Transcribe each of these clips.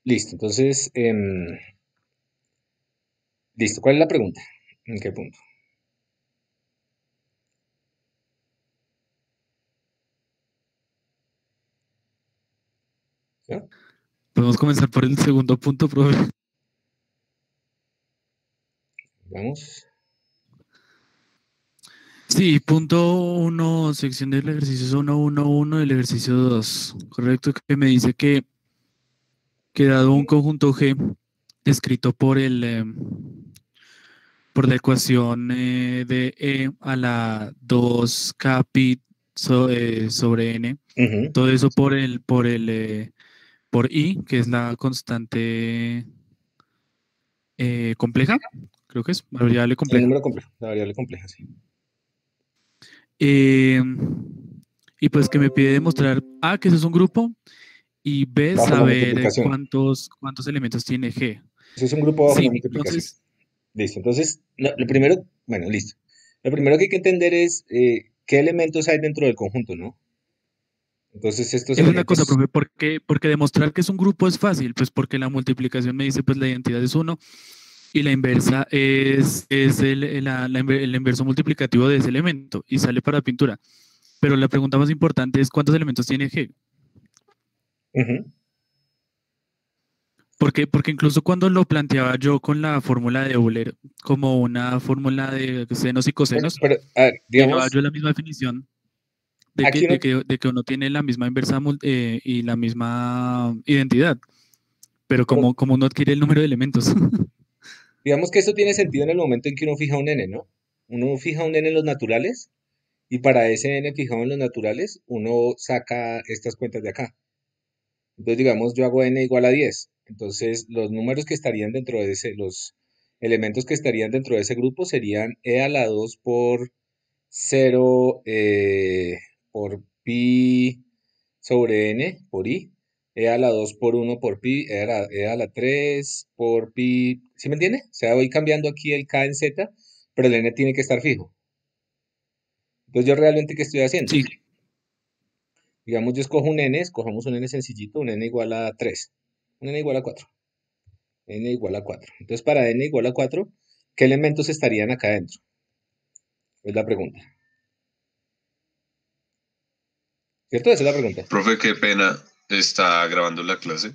Listo, entonces, listo. ¿Cuál es la pregunta? ¿En qué punto? ¿Ya? Podemos comenzar por el segundo punto, profe. Vamos. Sí, punto uno, sección del ejercicio 1.1.1 del ejercicio 2. Correcto, que me dice que dado un conjunto G escrito por la ecuación de E a la 2k pi sobre n, Ujú. todo eso por I, que es la constante compleja, creo que es variable El compleja. número complejo, la variable compleja, sí. Eh, y pues que me pide demostrar A, que eso es un grupo, y B, Bajo la saber multiplicación. cuántos elementos tiene G. Eso es un grupo bajo la Sí, multiplicación. entonces, Listo. Entonces, lo primero, bueno, listo. Lo primero que hay que entender es qué elementos hay dentro del conjunto, ¿no? Entonces, estos esa es la cosa, elementos, profe, porque demostrar que es un grupo es fácil, pues porque la multiplicación me dice, pues la identidad es uno y la inversa es el inverso multiplicativo de ese elemento y sale para pintura. Pero la pregunta más importante es cuántos elementos tiene G. ujú. Porque incluso cuando lo planteaba yo con la fórmula de Euler como una fórmula de senos y cosenos, Pero, a ver, llegaba digamos, yo a la misma definición de aquí uno, de que uno tiene la misma inversa y la misma identidad, pero pero como uno adquiere el número de elementos. digamos que esto tiene sentido en el momento en que uno fija un n, ¿no? Uno fija un n en los naturales y para ese n fijado en los naturales, uno saca estas cuentas de acá. Entonces, digamos, yo hago n igual a 10. Entonces, los números que estarían dentro de ese, los elementos que estarían dentro de ese grupo serían e a la 2 por 0 por pi sobre n por i, e a la 2 por 1 por pi, e a la 3 por pi. ¿Sí me entiende? O sea, voy cambiando aquí el k en z, pero el n tiene que estar fijo. Entonces, yo realmente, ¿qué estoy haciendo? Sí, Digamos, yo escojo un n, escojamos un n sencillito, un n igual a 3, un n igual a 4. N igual a 4. Entonces, para n igual a 4, ¿qué elementos estarían acá adentro? Es la pregunta. ¿Cierto? Esa es la pregunta. Profe, qué pena. ¿Está grabando la clase?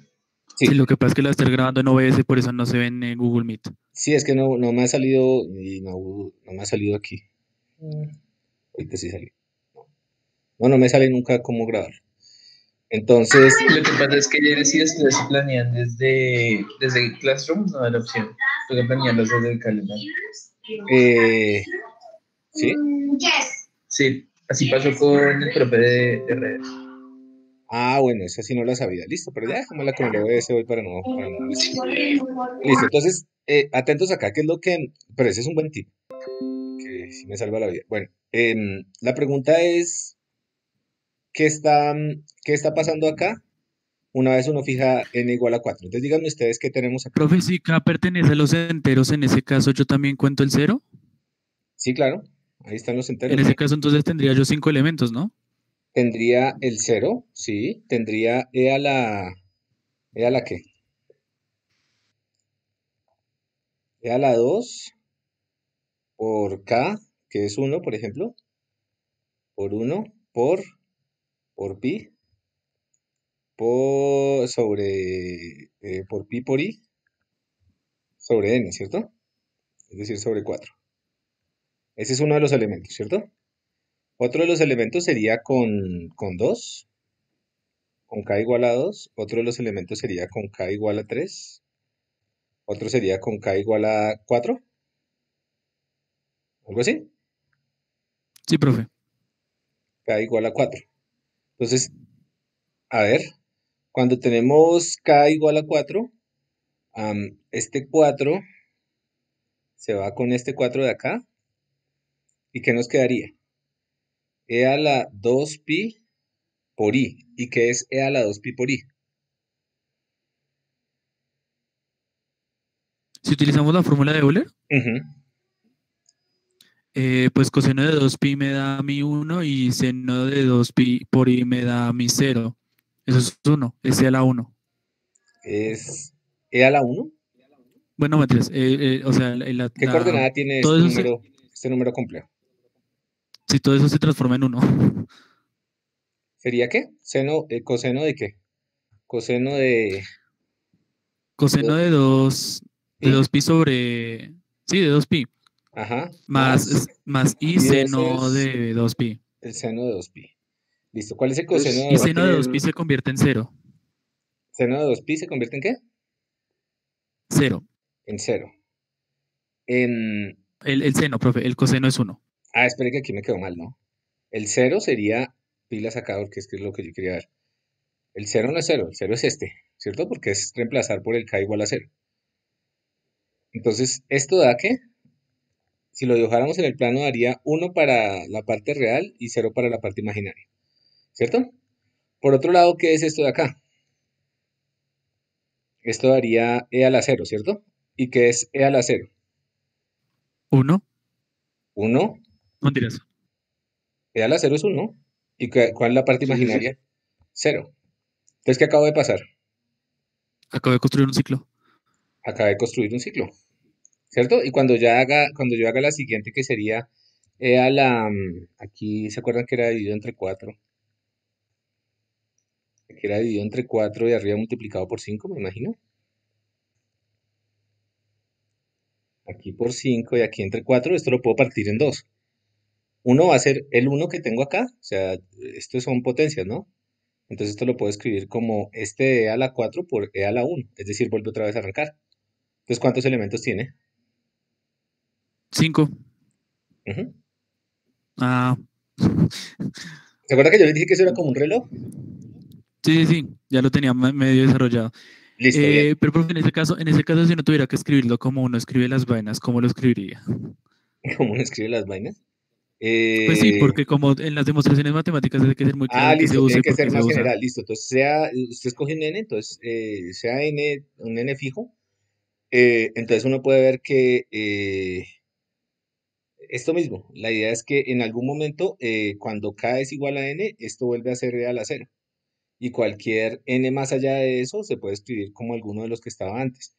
sí, Sí, lo que pasa es que la estoy grabando en OBS, por eso no se ve en Google Meet. sí, es que no me ha salido y no me ha salido aquí. Mm, Ahorita sí salió. No me sale nunca cómo grabar. Entonces, Lo que pasa es que ayer sí ustedes planean desde Classroom, no da la opción. Toca planearlos desde el calendario. eh, ¿sí? Sí, así pasó con el profe de redes. Ah, bueno, esa sí no la sabía. Listo, pero ya dejémosla con el OBS hoy para no molestar. Listo, entonces, atentos acá, ¿qué es lo que... Pero ese es un buen tip, que sí me salva la vida. Bueno, la pregunta es, ¿qué está pasando acá? Una vez uno fija n igual a 4. Entonces díganme ustedes qué tenemos acá. Profe, si K pertenece a los enteros, en ese caso yo también cuento el cero. Sí, claro, ahí están los En enteros, ese ¿no? caso entonces tendría yo cinco elementos, ¿no? Tendría el cero, sí, tendría ¿e a la qué? E a la 2 por k, que es uno, por ejemplo, por uno por pi, por pi por i, sobre n, ¿cierto? Es decir, sobre 4. Ese es uno de los elementos, ¿cierto? Otro de los elementos sería con 2, con k igual a 2. Otro de los elementos sería con k igual a 3. Otro sería con k igual a 4. Algo así. Sí, profe. K igual a 4. Entonces, a ver, cuando tenemos k igual a 4, este 4 se va con este 4 de acá. ¿Y qué nos quedaría? E a la 2 pi por i. ¿Y qué es e a la 2 pi por i? Si utilizamos la fórmula de Euler, Ujú. pues coseno de 2pi me da mi uno y seno de 2pi por i me da mi cero. Eso es uno, ese a la uno. es e a la 1. Bueno, Matías, o sea, ¿Qué coordenada tiene todo eso este número complejo? si todo eso se transforma en 1. ¿Sería qué? ¿Coseno de qué? Coseno de Coseno de 2 pi, pi sobre, sí, de 2 pi, ajá, más, más y y ese seno es de 2 pi. el seno de 2pi. Listo. ¿Cuál es el coseno Entonces de Y va a 2pi? seno de tener 2 pi se convierte en 0. ¿Seno de 2pi se convierte en qué? 0. En cero. En... El seno, profe, el coseno es 1. Espere que aquí me quedó mal, ¿no? El cero sería pilas acá, porque es que es lo que yo quería ver. El cero no es cero, el cero es este, ¿cierto? Porque es reemplazar por el k igual a cero. Entonces, ¿esto da qué? Si lo dibujáramos en el plano, daría uno para la parte real y cero para la parte imaginaria, ¿cierto? Por otro lado, ¿qué es esto de acá? Esto daría e a la cero, ¿cierto? ¿Y qué es e a la cero? 1. Uno. Mentiras. E a la cero es uno. ¿Y cuál es la parte Sí, sí, sí. imaginaria? Cero. Entonces, ¿qué acabo de pasar? Acabo de construir un ciclo. Acabé de construir un ciclo, ¿cierto? Y cuando yo haga la siguiente, que sería e a la... aquí, ¿se acuerdan que era dividido entre 4? Que era dividido entre 4 y arriba multiplicado por 5, me imagino. Aquí por 5 y aquí entre 4, esto lo puedo partir en 2. Uno va a ser el uno que tengo acá, o sea, estos son potencias, ¿no? Entonces esto lo puedo escribir como este de e a la 4 por e a la 1, es decir, vuelve otra vez a arrancar. Entonces, ¿cuántos elementos tiene? 5. Ujú. Ah, ¿Se acuerda que yo les dije que eso era como un reloj? sí, sí, sí, ya lo tenía medio desarrollado. Listo, bien. Pero profe, en ese caso, si no tuviera que escribirlo como uno escribe las vainas, ¿cómo lo escribiría? ¿Cómo uno escribe las vainas? Pues sí, Eh, porque como en las demostraciones matemáticas hay que ser muy claro qué se Listo, usa tiene y que por ser qué se más usa. general, listo. Entonces, usted escoge un n, entonces sea n, un n fijo. Entonces uno puede ver que esto mismo, la idea es que en algún momento, cuando k es igual a n, esto vuelve a ser real a cero. Y cualquier n más allá de eso se puede escribir como alguno de los que estaba antes.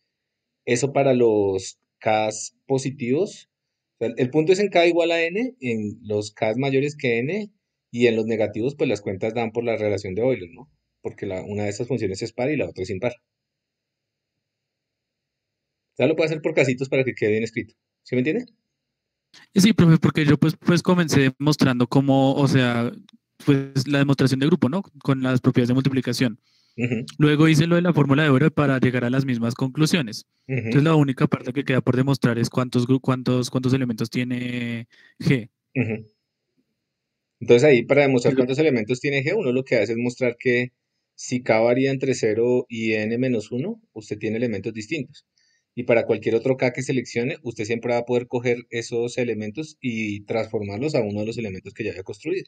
Eso para los k positivos. O sea, el punto es en k igual a n, en los k mayores que n, y en los negativos, pues las cuentas dan por la relación de Euler, ¿no? Porque una de estas funciones es par y la otra es impar. Ya lo puede hacer por casitos para que quede bien escrito. ¿Sí me entiende? Y sí, profe, porque yo pues comencé demostrando cómo, o sea, pues la demostración de grupo, ¿no? Con las propiedades de multiplicación. Ujú, Luego hice lo de la fórmula de Euler para llegar a las mismas conclusiones. Entonces ujú, la única parte que queda por demostrar es cuántos elementos tiene G. ujú. Entonces ahí para Que demostrar es lo- cuántos elementos tiene G, uno lo que hace es mostrar que si K varía entre cero y n menos uno, usted tiene elementos distintos. Y para cualquier otro K que seleccione, usted siempre va a poder coger esos elementos y transformarlos a uno de los elementos que ya había construido.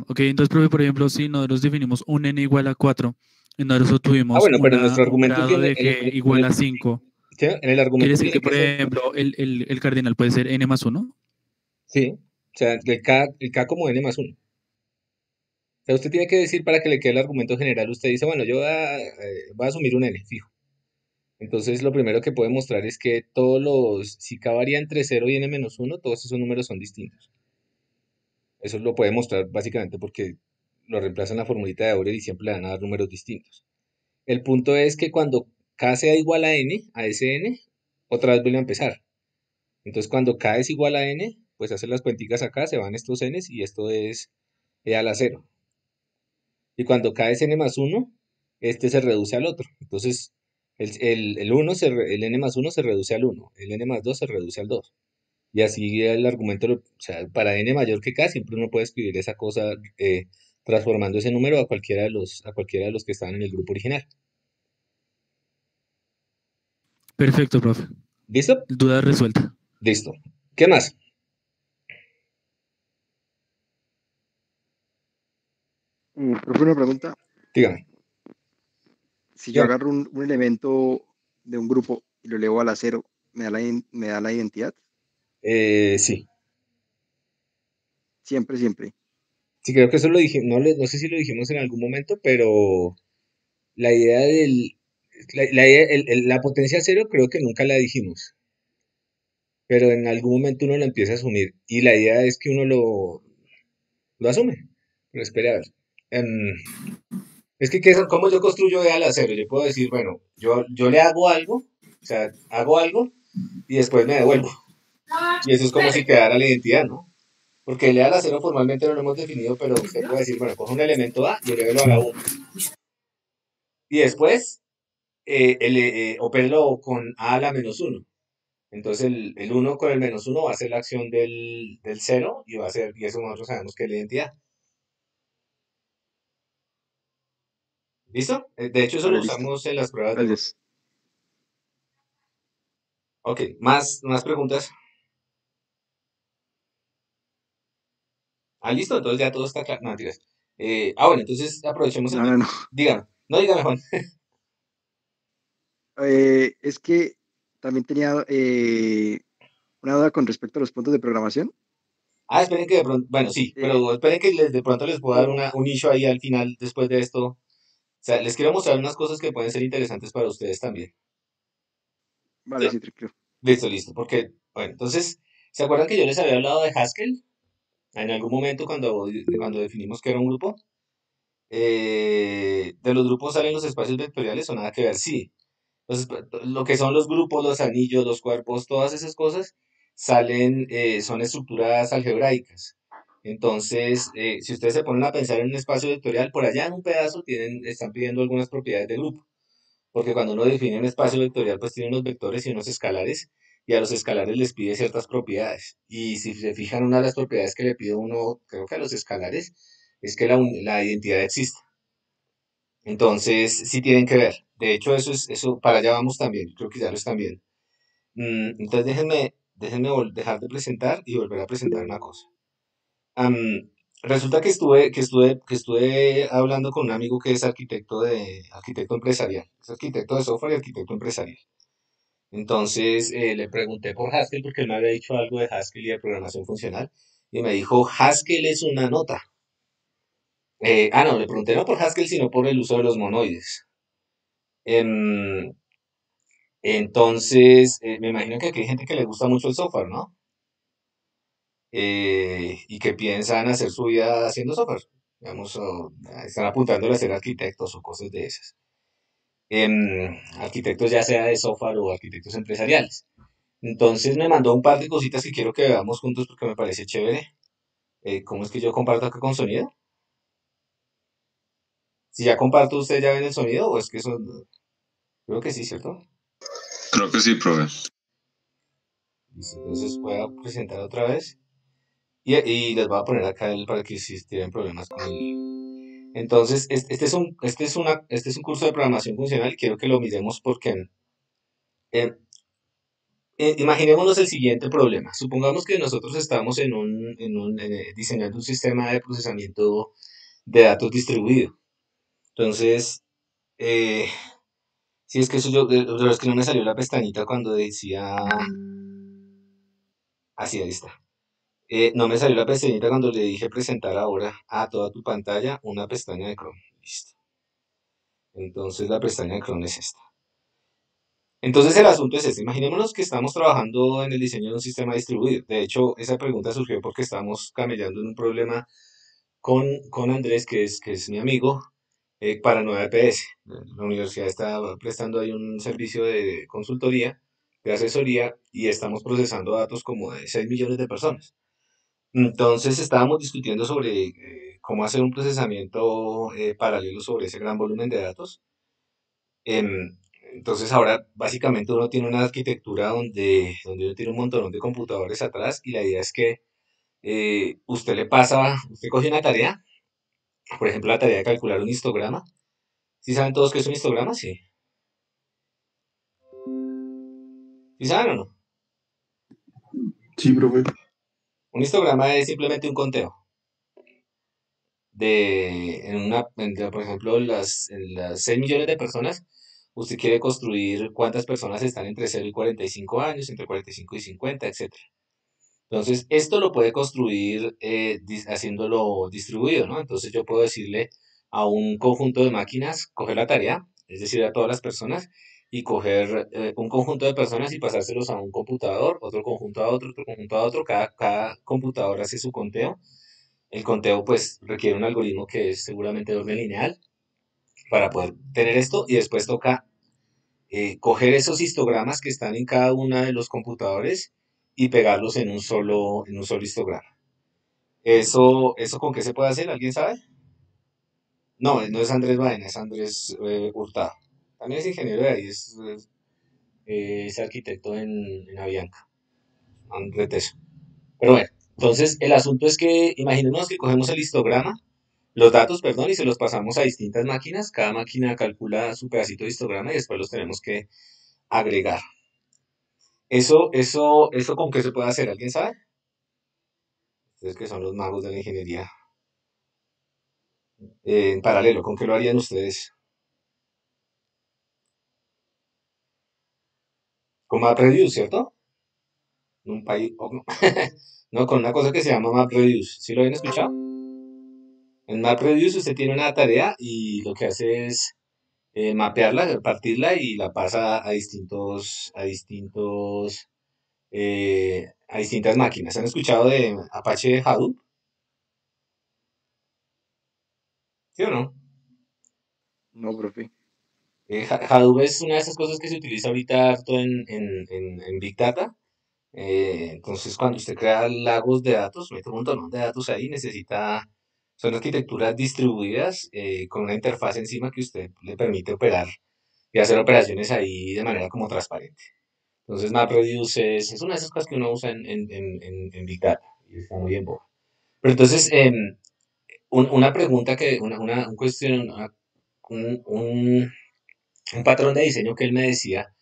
Ok, entonces, profe, por ejemplo, si nosotros definimos un n igual a 4, y nosotros tuvimos Bueno, pero nuestro un argumento grado tiene, de G igual a 5, en el quiere argumento decir tiene que, que por ser, ejemplo, el cardinal puede ser n más 1. sí, o sea, el K como n más uno. O sea, usted tiene que decir para que le quede el argumento general, usted dice, bueno, yo voy a asumir un n, fijo. Entonces, lo primero que puede mostrar es que si k varía entre cero y n menos uno, todos esos números son distintos. Eso lo puede mostrar básicamente porque lo reemplaza en la formulita de Euler y siempre le van a dar números distintos. El punto es que cuando k sea igual a n, a ese n, otra vez vuelve a empezar. Entonces, cuando k es igual a n, pues hacer las cuenticas acá, se van estos n's y esto es e a la cero. Y cuando k es n más uno, este se reduce al otro. Entonces, el n más uno se reduce al uno, el n más 2 se reduce al 2. Y así el argumento, o sea, para n mayor que k, siempre uno puede escribir esa cosa transformando ese número a cualquiera de los que estaban en el grupo original. Perfecto, profe. ¿Listo? Duda resuelta. Listo. ¿Qué más? Profe, una pregunta. Dígame. Si yo Dígame. agarro un elemento de un grupo y lo elevo a la cero, me da la identidad? Sí. Siempre, siempre. Sí, creo que eso lo dijimos, no sé si lo dijimos en algún momento, pero la idea la potencia cero creo que nunca la dijimos, pero en algún momento uno lo empieza a asumir y la idea es que uno lo asume. Pero espera a ver. Em, es que, ¿cómo yo construyo E al acero? Yo puedo decir, bueno, yo le hago algo, o sea, hago algo y después me devuelvo. Y eso es como si quedara la identidad, ¿no? Porque el E al acero formalmente no lo hemos definido, pero usted puede decir, bueno, coge un elemento A y elévelo a la 1. Y después, opérelo con A a la menos 1. Entonces el 1 con el menos 1 va a ser la acción del 0 y va a ser, y eso nosotros sabemos que es la identidad. ¿Listo? De hecho, eso lo Vale, listo. usamos en las pruebas de grupo. Gracias. Ok, más preguntas. Ah, listo, entonces ya todo está claro. No, mentiras. Bueno, entonces aprovechemos el No, no, tiempo. no. Dígame, no dígame, Juan. Es que también tenía una duda con respecto a los puntos de programación. Ah, esperen que de pronto, bueno, sí, Eh, pero esperen que de pronto les puedo dar un issue ahí al final, después de esto. O sea, les quiero mostrar unas cosas que pueden ser interesantes para ustedes también. vale, ¿Listo? sí, tranquilo. Listo, porque, bueno, entonces, ¿se acuerdan que yo les había hablado de Haskell? En algún momento cuando definimos que era un grupo. De los grupos salen los espacios vectoriales o nada que ver, sí. Lo que son los grupos, los anillos, los cuerpos, todas esas cosas son estructuras algebraicas. Entonces, si ustedes se ponen a pensar en un espacio vectorial, por allá en un pedazo están pidiendo algunas propiedades de grupo. Porque cuando uno define un espacio vectorial, pues tiene unos vectores y unos escalares, y a los escalares les pide ciertas propiedades. Y si se fijan, una de las propiedades que le pide uno, creo que a los escalares, es que la identidad exista. Entonces, sí tienen que ver. De hecho, eso, para allá vamos también. Creo que ya lo están viendo. Entonces, déjenme dejar de presentar y volver a presentar una cosa. Am, resulta que estuve hablando con un amigo que es arquitecto empresarial. Es arquitecto de software y arquitecto empresarial. Entonces, le pregunté por Haskell porque él me había dicho algo de Haskell y de programación funcional. Y me dijo, Haskell es una nota. No, le pregunté no por Haskell, sino por el uso de los monoides. Em, Entonces, me imagino que aquí hay gente que le gusta mucho el software, ¿no? Y que piensan hacer su vida haciendo software. Digamos, están apuntándole a ser arquitectos o cosas de esas. Arquitectos ya sea de software o arquitectos empresariales. Entonces me mandó un par de cositas que quiero que veamos juntos porque me parece chévere. ¿Cómo es que yo comparto acá con sonido? Si ya comparto, ¿ustedes ya ven el sonido o es que eso? Creo que sí, ¿cierto? Creo que sí, profe. Listo, entonces voy a presentar otra vez. Y les voy a poner acá para que si tienen problemas con el. Entonces, este es un curso de programación funcional y quiero que lo miremos porque eh, imaginémonos el siguiente problema. Supongamos que nosotros estamos diseñando un sistema de procesamiento de datos distribuido. Entonces, eh, si es que eso es que no me salió la pestañita cuando decía, así ahí está. No me salió la pestañita cuando le dije presentar ahora a toda tu pantalla una pestaña de Chrome. Listo. Entonces la pestaña de Chrome es esta. Entonces el asunto es este. Imaginémonos que estamos trabajando en el diseño de un sistema distribuido. De hecho, esa pregunta surgió porque estamos camellando en un problema con Andrés, que es mi amigo, para Nueva EPS. La universidad está prestando ahí un servicio de consultoría, de asesoría, y estamos procesando datos como de 6 millones de personas. Entonces estábamos discutiendo sobre cómo hacer un procesamiento paralelo sobre ese gran volumen de datos. Em, entonces ahora básicamente uno tiene una arquitectura donde uno tiene un montón de computadores atrás y la idea es que usted coge una tarea, por ejemplo la tarea de calcular un histograma. ¿Sí saben todos qué es un histograma? Sí. ¿Sí saben o no? Sí, profe. Un histograma es simplemente un conteo. Por ejemplo, en las 6 millones de personas, usted quiere construir cuántas personas están entre 0 y 45 años, entre 45 y 50, etcétera. Entonces, esto lo puede construir haciéndolo distribuido, ¿no? Entonces, yo puedo decirle a un conjunto de máquinas, coger la tarea, es decir, a todas las personas, y coger un conjunto de personas y pasárselos a un computador, otro conjunto a otro conjunto a otro, cada computador hace su conteo. El conteo, pues, requiere un algoritmo que es seguramente de orden lineal para poder tener esto, y después toca coger esos histogramas que están en cada uno de los computadores y pegarlos en un solo histograma. ¿Eso con qué se puede hacer? ¿Alguien sabe? No, no es Andrés Baena, es Andrés Hurtado. También es ingeniero de ahí, es arquitecto en Avianca, Andrés Teso. Pero bueno, entonces el asunto es que imaginemos que cogemos el histograma, los datos, perdón, y se los pasamos a distintas máquinas. Cada máquina calcula su pedacito de histograma y después los tenemos que agregar. ¿Eso con qué se puede hacer? ¿Alguien sabe? Ustedes que son los magos de la ingeniería. En paralelo, ¿con qué lo harían ustedes? Con MapReduce, ¿cierto? Un país, no, no, con una cosa que se llama MapReduce. ¿Sí lo habían escuchado? En MapReduce usted tiene una tarea y lo que hace es mapearla, partirla y la pasa a distintas máquinas. ¿Han escuchado de Apache Hadoop? ¿Sí o no? No, profe. Hadoop es una de esas cosas que se utiliza ahorita harto en Big Data. Entonces, cuando usted crea lagos de datos, mete un montón de datos ahí, son arquitecturas distribuidas con una interfaz encima que usted le permite operar y hacer operaciones ahí de manera como transparente. Entonces, MapReduce es una de esas cosas que uno usa en Big Data y está muy bien. Pero entonces, una pregunta un cuestión, un patrón de diseño que él me decía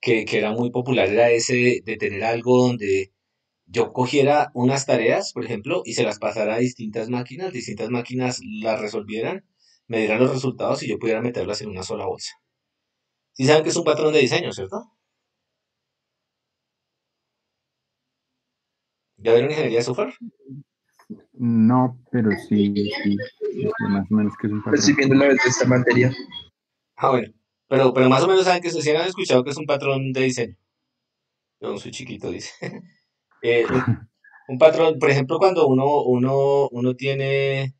que era muy popular era ese de tener algo donde yo cogiera unas tareas, por ejemplo, y se las pasara a distintas máquinas las resolvieran, me dieran los resultados y yo pudiera meterlas en una sola bolsa. ¿Sí saben que es un patrón de diseño, cierto? ¿Ya vieron ingeniería de software? No, pero sí sé más o menos que es un Estoy patrón. viendo la vez de esta materia. Ah, bueno. Pero más o menos saben que si han escuchado que es un patrón de diseño. Yo no soy chiquito, dice. Eh, un, un patrón, por ejemplo, cuando uno tiene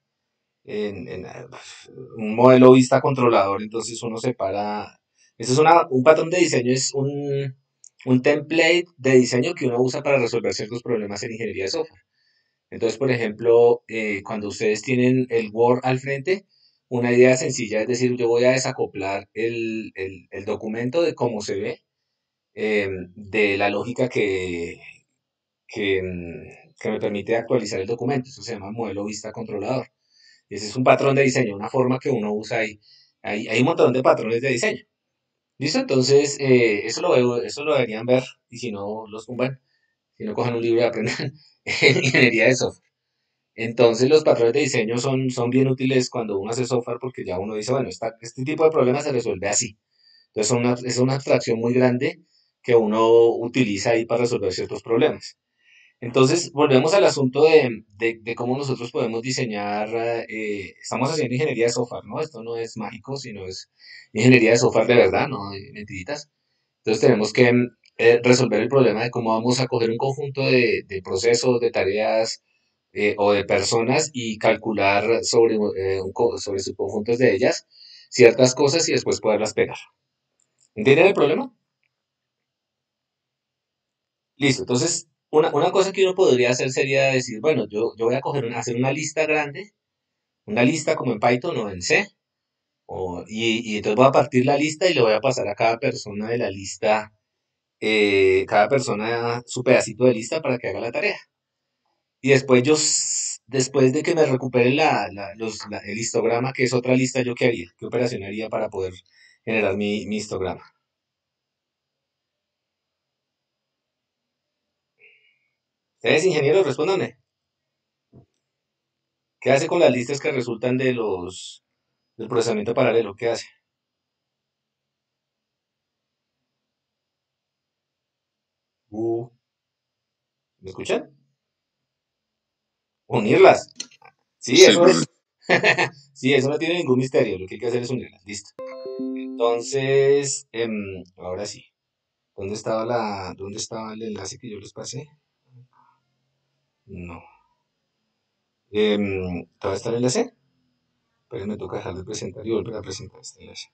un modelo vista controlador, entonces uno separa. Eso es un patrón de diseño, es un template de diseño que uno usa para resolver ciertos problemas en ingeniería de software. Entonces, por ejemplo, cuando ustedes tienen el Word al frente, una idea sencilla es decir, yo voy a desacoplar el documento de cómo se ve, de la lógica que me permite actualizar el documento. Eso se llama modelo vista controlador. Ese es un patrón de diseño, una forma que uno usa ahí. Hay un montón de patrones de diseño. ¿Listo? Entonces, eso lo deberían ver y si no, los tumban. Si no, cojan un libro y aprendan en ingeniería de software. Entonces, los patrones de diseño son bien útiles cuando uno hace software porque ya uno dice, bueno, este tipo de problemas se resuelve así. Entonces, es una abstracción muy grande que uno utiliza ahí para resolver ciertos problemas. Entonces, volvemos al asunto de cómo nosotros podemos diseñar, estamos haciendo ingeniería de software, ¿no? Esto no es mágico, sino es ingeniería de software de verdad, no hay mentiritas. Entonces tenemos que resolver el problema de cómo vamos a coger un conjunto de procesos, de tareas o de personas y calcular sobre subconjuntos de ellas ciertas cosas y después poderlas pegar. ¿Entienden el problema? Listo, entonces una cosa que uno podría hacer sería decir, bueno, yo voy a hacer una lista grande, una lista como en Python o en C, y entonces voy a partir la lista y le voy a pasar a cada persona de la lista, cada persona su pedacito de lista para que haga la tarea. Y después después de que me recupere el histograma, que es otra lista, ¿yo qué haría? ¿Qué operación haría para poder generar mi histograma? ¿Ustedes, ingenieros, respóndanme? ¿Qué hace con las listas que resultan del procesamiento paralelo? ¿Qué hace? ¿Me escuchan? Unirlas. Sí, Sí, eso profe. es. Sí, eso no tiene ningún misterio. Lo que hay que hacer es unirlas. Listo. Entonces, ahora sí. ¿Dónde estaba el enlace que yo les pasé? No. ¿Todavía está el enlace? Pero me toca dejar de presentar y volver a presentar este enlace.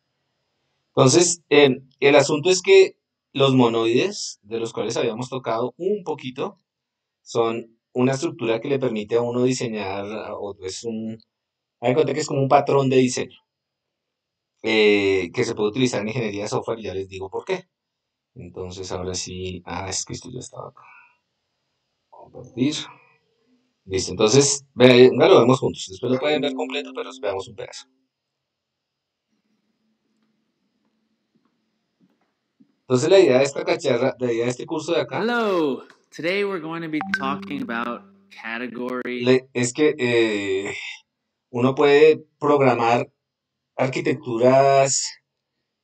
Entonces, el asunto es que los monoides, de los cuales habíamos tocado un poquito, son una estructura que le permite a uno diseñar, o es hay que contar que es como un patrón de diseño, que se puede utilizar en ingeniería de software, y ya les digo por qué. Entonces, ahora sí, es que esto ya estaba acá. Compartir. Listo, entonces, venga, lo vemos juntos. Después lo pueden ver completo, pero veamos un pedazo. Entonces, la idea de esta cacharra, la idea de este curso de acá, Hello. Today we're going to be talking about category. es que uno puede programar arquitecturas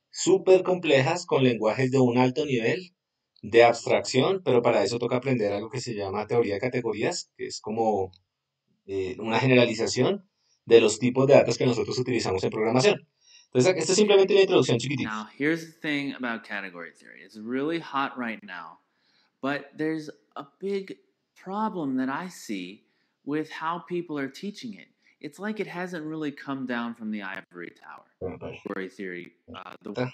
súper complejas con lenguajes de un alto nivel de abstracción, pero para eso toca aprender algo que se llama teoría de categorías, que es como una generalización de los tipos de datos que nosotros utilizamos en programación. Entonces, esto es simplemente una introducción chiquitita. Now, here's the thing about category theory. It's really hot right now, but there's a big problem that I see with how people are teaching it. It's like it hasn't really come down from the ivory tower. Bueno, vale. Category theory, the Está.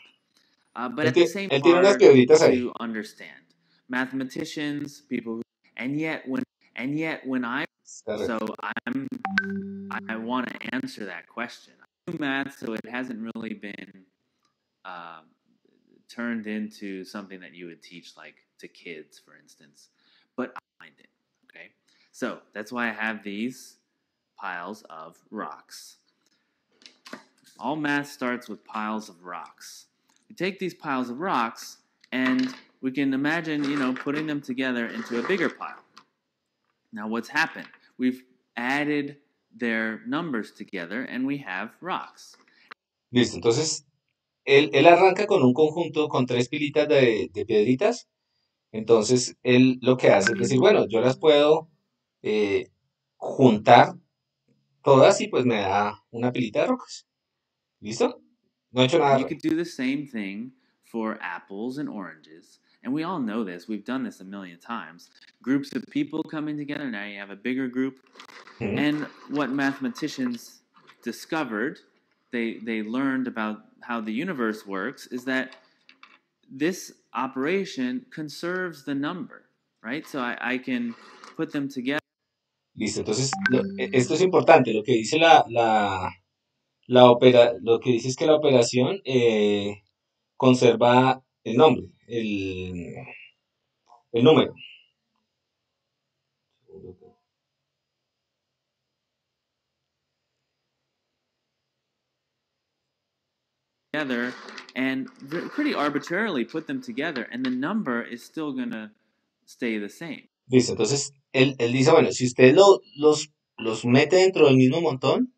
but Él, at the same él tiene unas hard piedritas ahí. to understand. Mathematicians, people, who, and yet when I Está so re- I want to answer that question. I do math, so it hasn't really been uh, turned into something that you would teach like to kids, for instance. But I find it. Okay, so that's why I have these piles of rocks. All math starts with piles of rocks. We take these piles of rocks and we can imagine, putting them together into a bigger pile. Now, what's happened? We've added their numbers together and we have rocks. Listo, entonces él arranca con un conjunto con 3 pilitas de piedritas. Entonces él lo que hace es decir, bueno, yo las puedo eh, juntar todas y pues me da una pilita de rocas. ¿Listo? No he hecho nada You raro. could do the same thing for apples and oranges. And we all know this. We've done this a million times. Groups of people coming together. Now you have a bigger group. Ujú. And what mathematicians discovered, they learned about how the universe works, is that this operation conserves the number, right? So I can put them together. Listo, entonces esto es importante. Lo que dice lo que dice es que la operación conserva el nombre, el número. Together and pretty arbitrarily put them together, and the number is still going to stay the same. Listo, entonces él dice, bueno, si usted los mete dentro del mismo montón,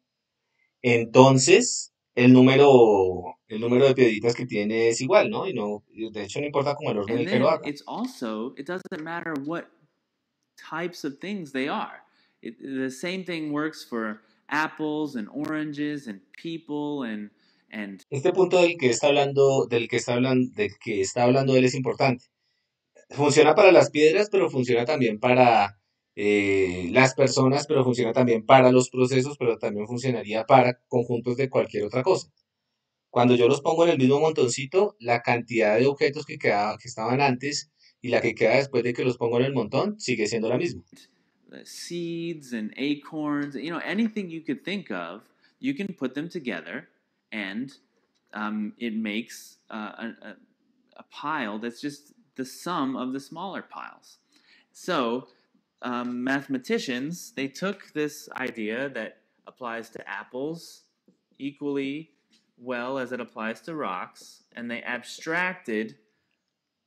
entonces el número de piedritas que tiene es igual, ¿no? De hecho no importa como el orden en And el que lo then haga. it doesn't matter what types of things they are. The same thing works for apples and oranges and people and Este punto del que está hablando él es importante. Funciona para las piedras, pero funciona también para las personas, pero funciona también para los procesos, pero también funcionaría para conjuntos de cualquier otra cosa. Cuando yo los pongo en el mismo montoncito, la cantidad de objetos que estaban antes y la que queda después de que los pongo en el montón sigue siendo la misma. seeds and acorns, anything you could think of, you can put them together, and it makes a pile that's just the sum of the smaller piles. So mathematicians, they took this idea that applies to apples equally well as it applies to rocks, and they abstracted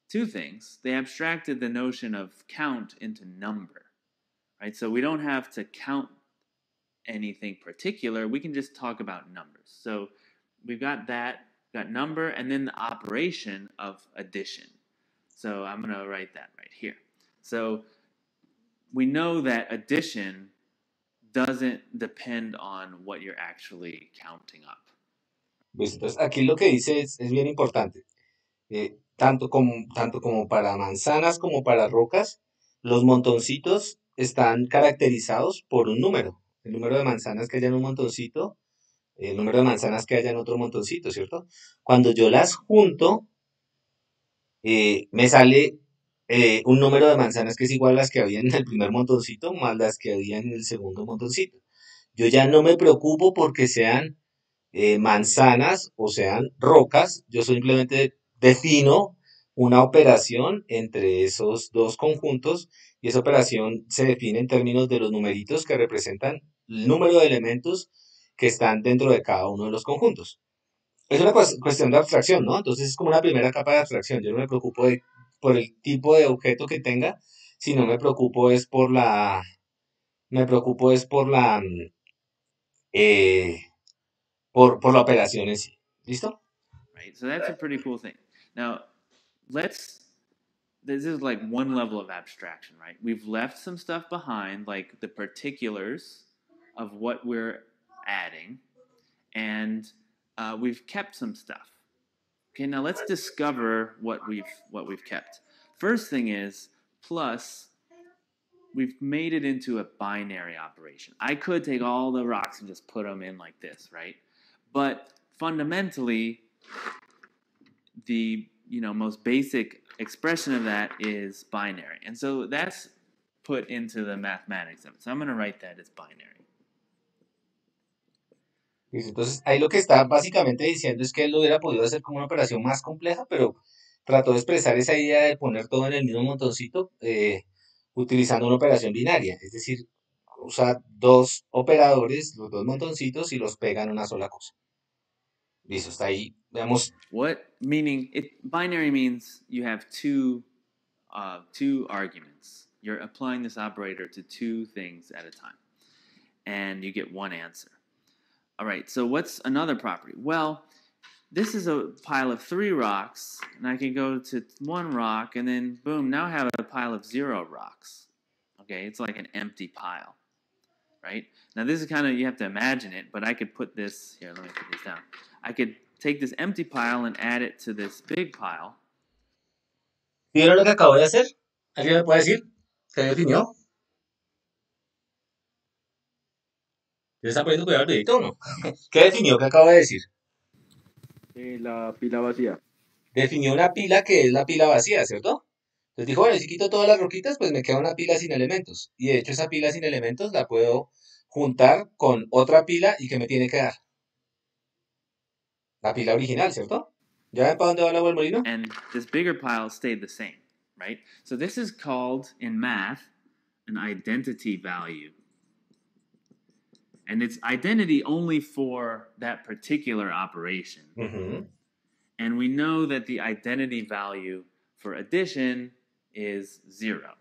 two things. They abstracted the notion of count into number, right? So we don't have to count anything particular. We can just talk about numbers. So we've got number, and then the operation of addition. So I'm going to write that right here. So we know that addition doesn't depend on what you're actually counting up. Pues entonces aquí lo que dice es bien importante. Tanto como para manzanas como para rocas, los montoncitos están caracterizados por un número. El número de manzanas que haya en un montoncito, el número de manzanas que haya en otro montoncito, ¿cierto? Cuando yo las junto, me sale un número de manzanas que es igual a las que había en el primer montoncito más las que había en el segundo montoncito. Yo ya no me preocupo porque sean manzanas o sean rocas, yo simplemente defino una operación entre esos dos conjuntos y esa operación se define en términos de los numeritos que representan el número de elementos que están dentro de cada uno de los conjuntos. Es una cuestión de abstracción, ¿no? Entonces es como una primera capa de abstracción. Yo no me preocupo por el tipo de objeto que tenga, sino me preocupo es eh, por la operación en sí. ¿Listo? Right? So that's a pretty cool thing. Now, this is like one level of abstraction, right? We've left some stuff behind, like the particulars of what we're adding, and we've kept some stuff. Okay, now let's discover what we've kept. First thing is plus. We've made it into a binary operation. I could take all the rocks and just put them in like this, right? But fundamentally, the most basic expression of that is binary. And so that's put into the mathematics of it. So I'm going to write that as binary. Entonces, ahí lo que está básicamente diciendo es que él lo hubiera podido hacer como una operación más compleja, pero trató de expresar esa idea de poner todo en el mismo montoncito utilizando una operación binaria. Es decir, usa dos operadores, los dos montoncitos, y los pega en una sola cosa. Listo, está ahí. Veamos. Binary means you have two arguments. You're applying this operator to two things at a time, and you get one answer. All right, so what's another property? Well, this is a pile of 3 rocks, and I can go to 1 rock, and then boom, now I have a pile of 0 rocks. Okay, it's like an empty pile, right? Now this is kind of, you have to imagine it, but I could put this, here, let me put this down. I could take this empty pile and add it to this big pile. ¿Vieron lo que acabo de hacer? ¿Alguien me puede decir? ¿Qué definió? ¿Le está poniendo cuidado al dedito o no? ¿Qué definió? ¿Qué acabo de decir? La pila vacía. Definió una pila que es la pila vacía, ¿cierto? Entonces dijo, bueno, si quito todas las roquitas, pues me queda una pila sin elementos. Y de hecho esa pila sin elementos la puedo juntar con otra pila y ¿qué me tiene que dar? La pila original, ¿cierto? ¿Ya ven para dónde va el agua del molino? And this bigger pile stayed the same, right? So this is called, in math, an identity value. And it's identity only for that particular operation. Ujú. And we know that the identity value for addition is 0.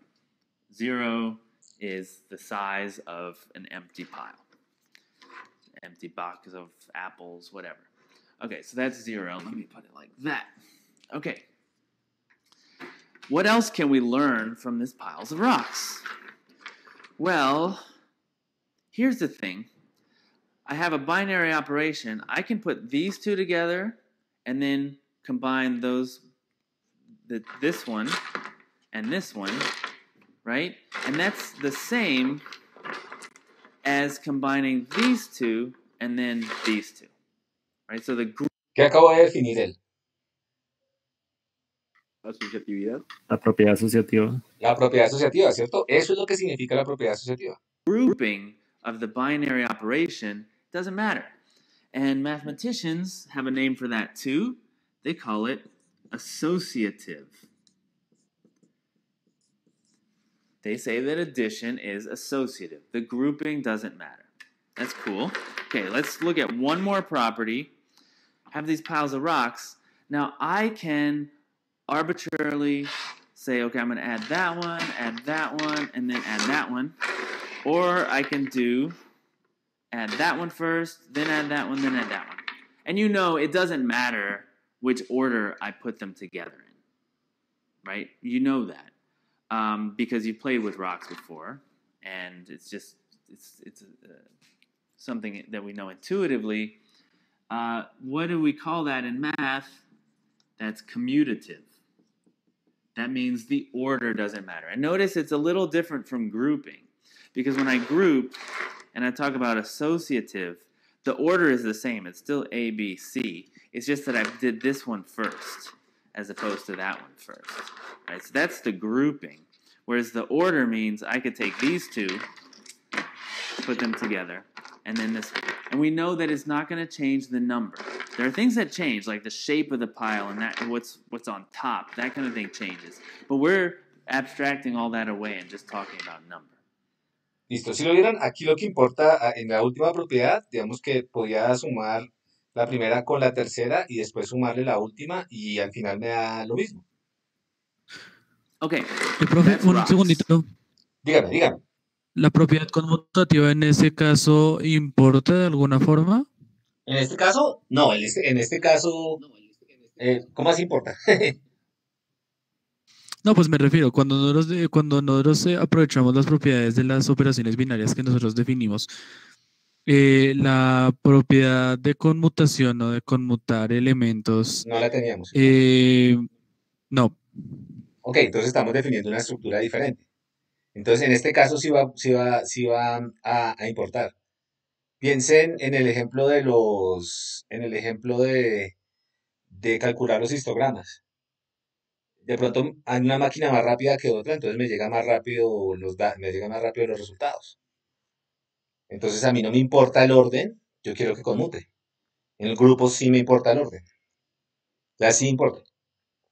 0 is the size of an empty pile. Empty box of apples, whatever. Okay, so that's 0. Let me put it like that. Okay. What else can we learn from this piles of rocks? Well, here's the thing. I have a binary operation. I can put these two together and then combine this one and this one, right? And that's the same as combining these two and then these two, right? So the group. ¿Qué acabo de definir él? Asociatividad. La propiedad asociativa. La propiedad asociativa, ¿cierto? Eso es lo que significa la propiedad asociativa. Grouping of the binary operation doesn't matter. And mathematicians have a name for that too. They call it associative. They say that addition is associative. The grouping doesn't matter. That's cool. Okay, let's look at one more property. Have these piles of rocks. Now I can arbitrarily say, okay, I'm going to add that one, and then add that one. Or I can do add that one first, then add that one, then add that one. And you know it doesn't matter which order I put them together in, right? You know that because you've played with rocks before, and it's something that we know intuitively. What do we call that in math? That's commutative. That means the order doesn't matter. And notice it's a little different from grouping, because when I group and I talk about associative, the order is the same. It's still A, B, C. It's just that I did this one first as opposed to that one first. Right? So that's the grouping. Whereas the order means I could take these two, put them together, and then this one. And we know that it's not going to change the number. There are things that change, like the shape of the pile and that what's on top. That kind of thing changes. But we're abstracting all that away and just talking about number. Listo, si lo vieron, aquí lo que importa en la última propiedad, digamos que podía sumar la primera con la tercera y después sumarle la última y al final me da lo mismo. Okay. Profe, That's un rocks. segundito. Dígame. ¿La propiedad conmutativa en ese caso importa de alguna forma? En este caso, no, en este caso, ¿cómo así importa? No, pues me refiero, cuando nosotros aprovechamos las propiedades de las operaciones binarias que nosotros definimos, la propiedad de conmutación o de conmutar elementos, No la teníamos. no. Ok, entonces estamos definiendo una estructura diferente. Entonces, en este caso sí va a importar. Piensen en el ejemplo de calcular los histogramas. De pronto hay una máquina más rápida que otra, entonces me llegan más rápido los resultados. Entonces a mí no me importa el orden, yo quiero que conmute. En el grupo sí me importa el orden. Ya sí importa.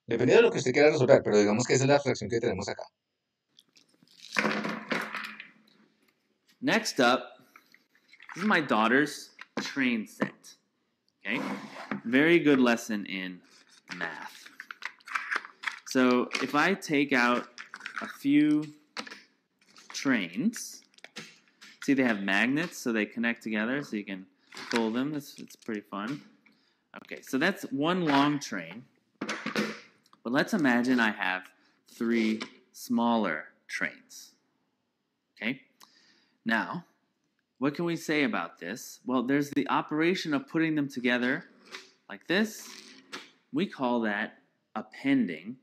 Dependiendo de lo que usted quiera resolver, pero digamos que esa es la abstracción que tenemos acá. Next up, this is my daughter's train set. Okay? Very good lesson in math. So if I take out a few trains, see they have magnets, so they connect together, so you can pull them. It's pretty fun. Okay, so that's one long train. But let's imagine I have 3 smaller trains. Okay? Now, what can we say about this? Well, there's the operation of putting them together like this. We call that appending.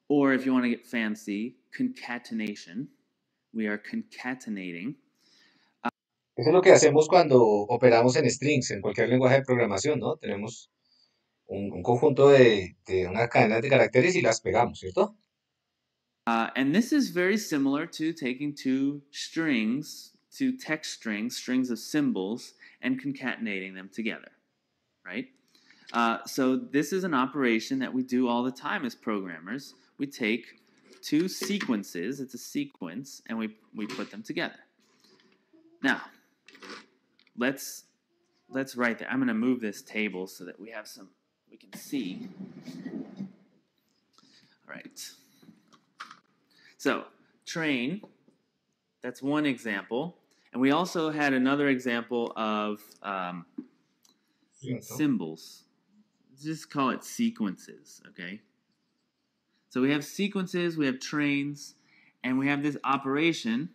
Or if you want to get fancy, concatenation. We are concatenating. Eso es lo que hacemos cuando operamos en strings, en cualquier lenguaje de programación, ¿no? Tenemos un conjunto de unas cadenas de caracteres y las pegamos, ¿cierto? And this is very similar to taking 2 text strings of symbols, and concatenating them together, right? So this is an operation that we do all the time as programmers. We take 2 sequences, it's a sequence, and we put them together. Now, let's write that. I'm going to move this table so that we can see. All right. So, train, that's one example. And we also had another example of symbols. Just call it sequences, okay? So we have sequences, we have trains, and we have this operation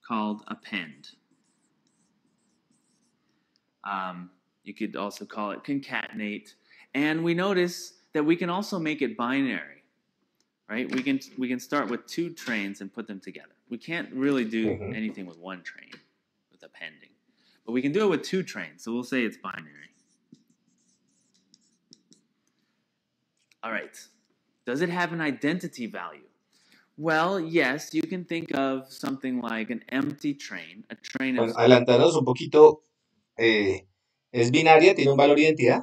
called append. You could also call it concatenate. And we notice that we can also make it binary, right? We can start with 2 trains and put them together. We can't really do anything with 1 train, with appending. But we can do it with 2 trains, so we'll say it's binary. All right. Does it have an identity value? Well, yes, you can think of something like an empty train, a train of... Bueno, adelantarnos un poquito, es binaria, tiene un valor de identidad.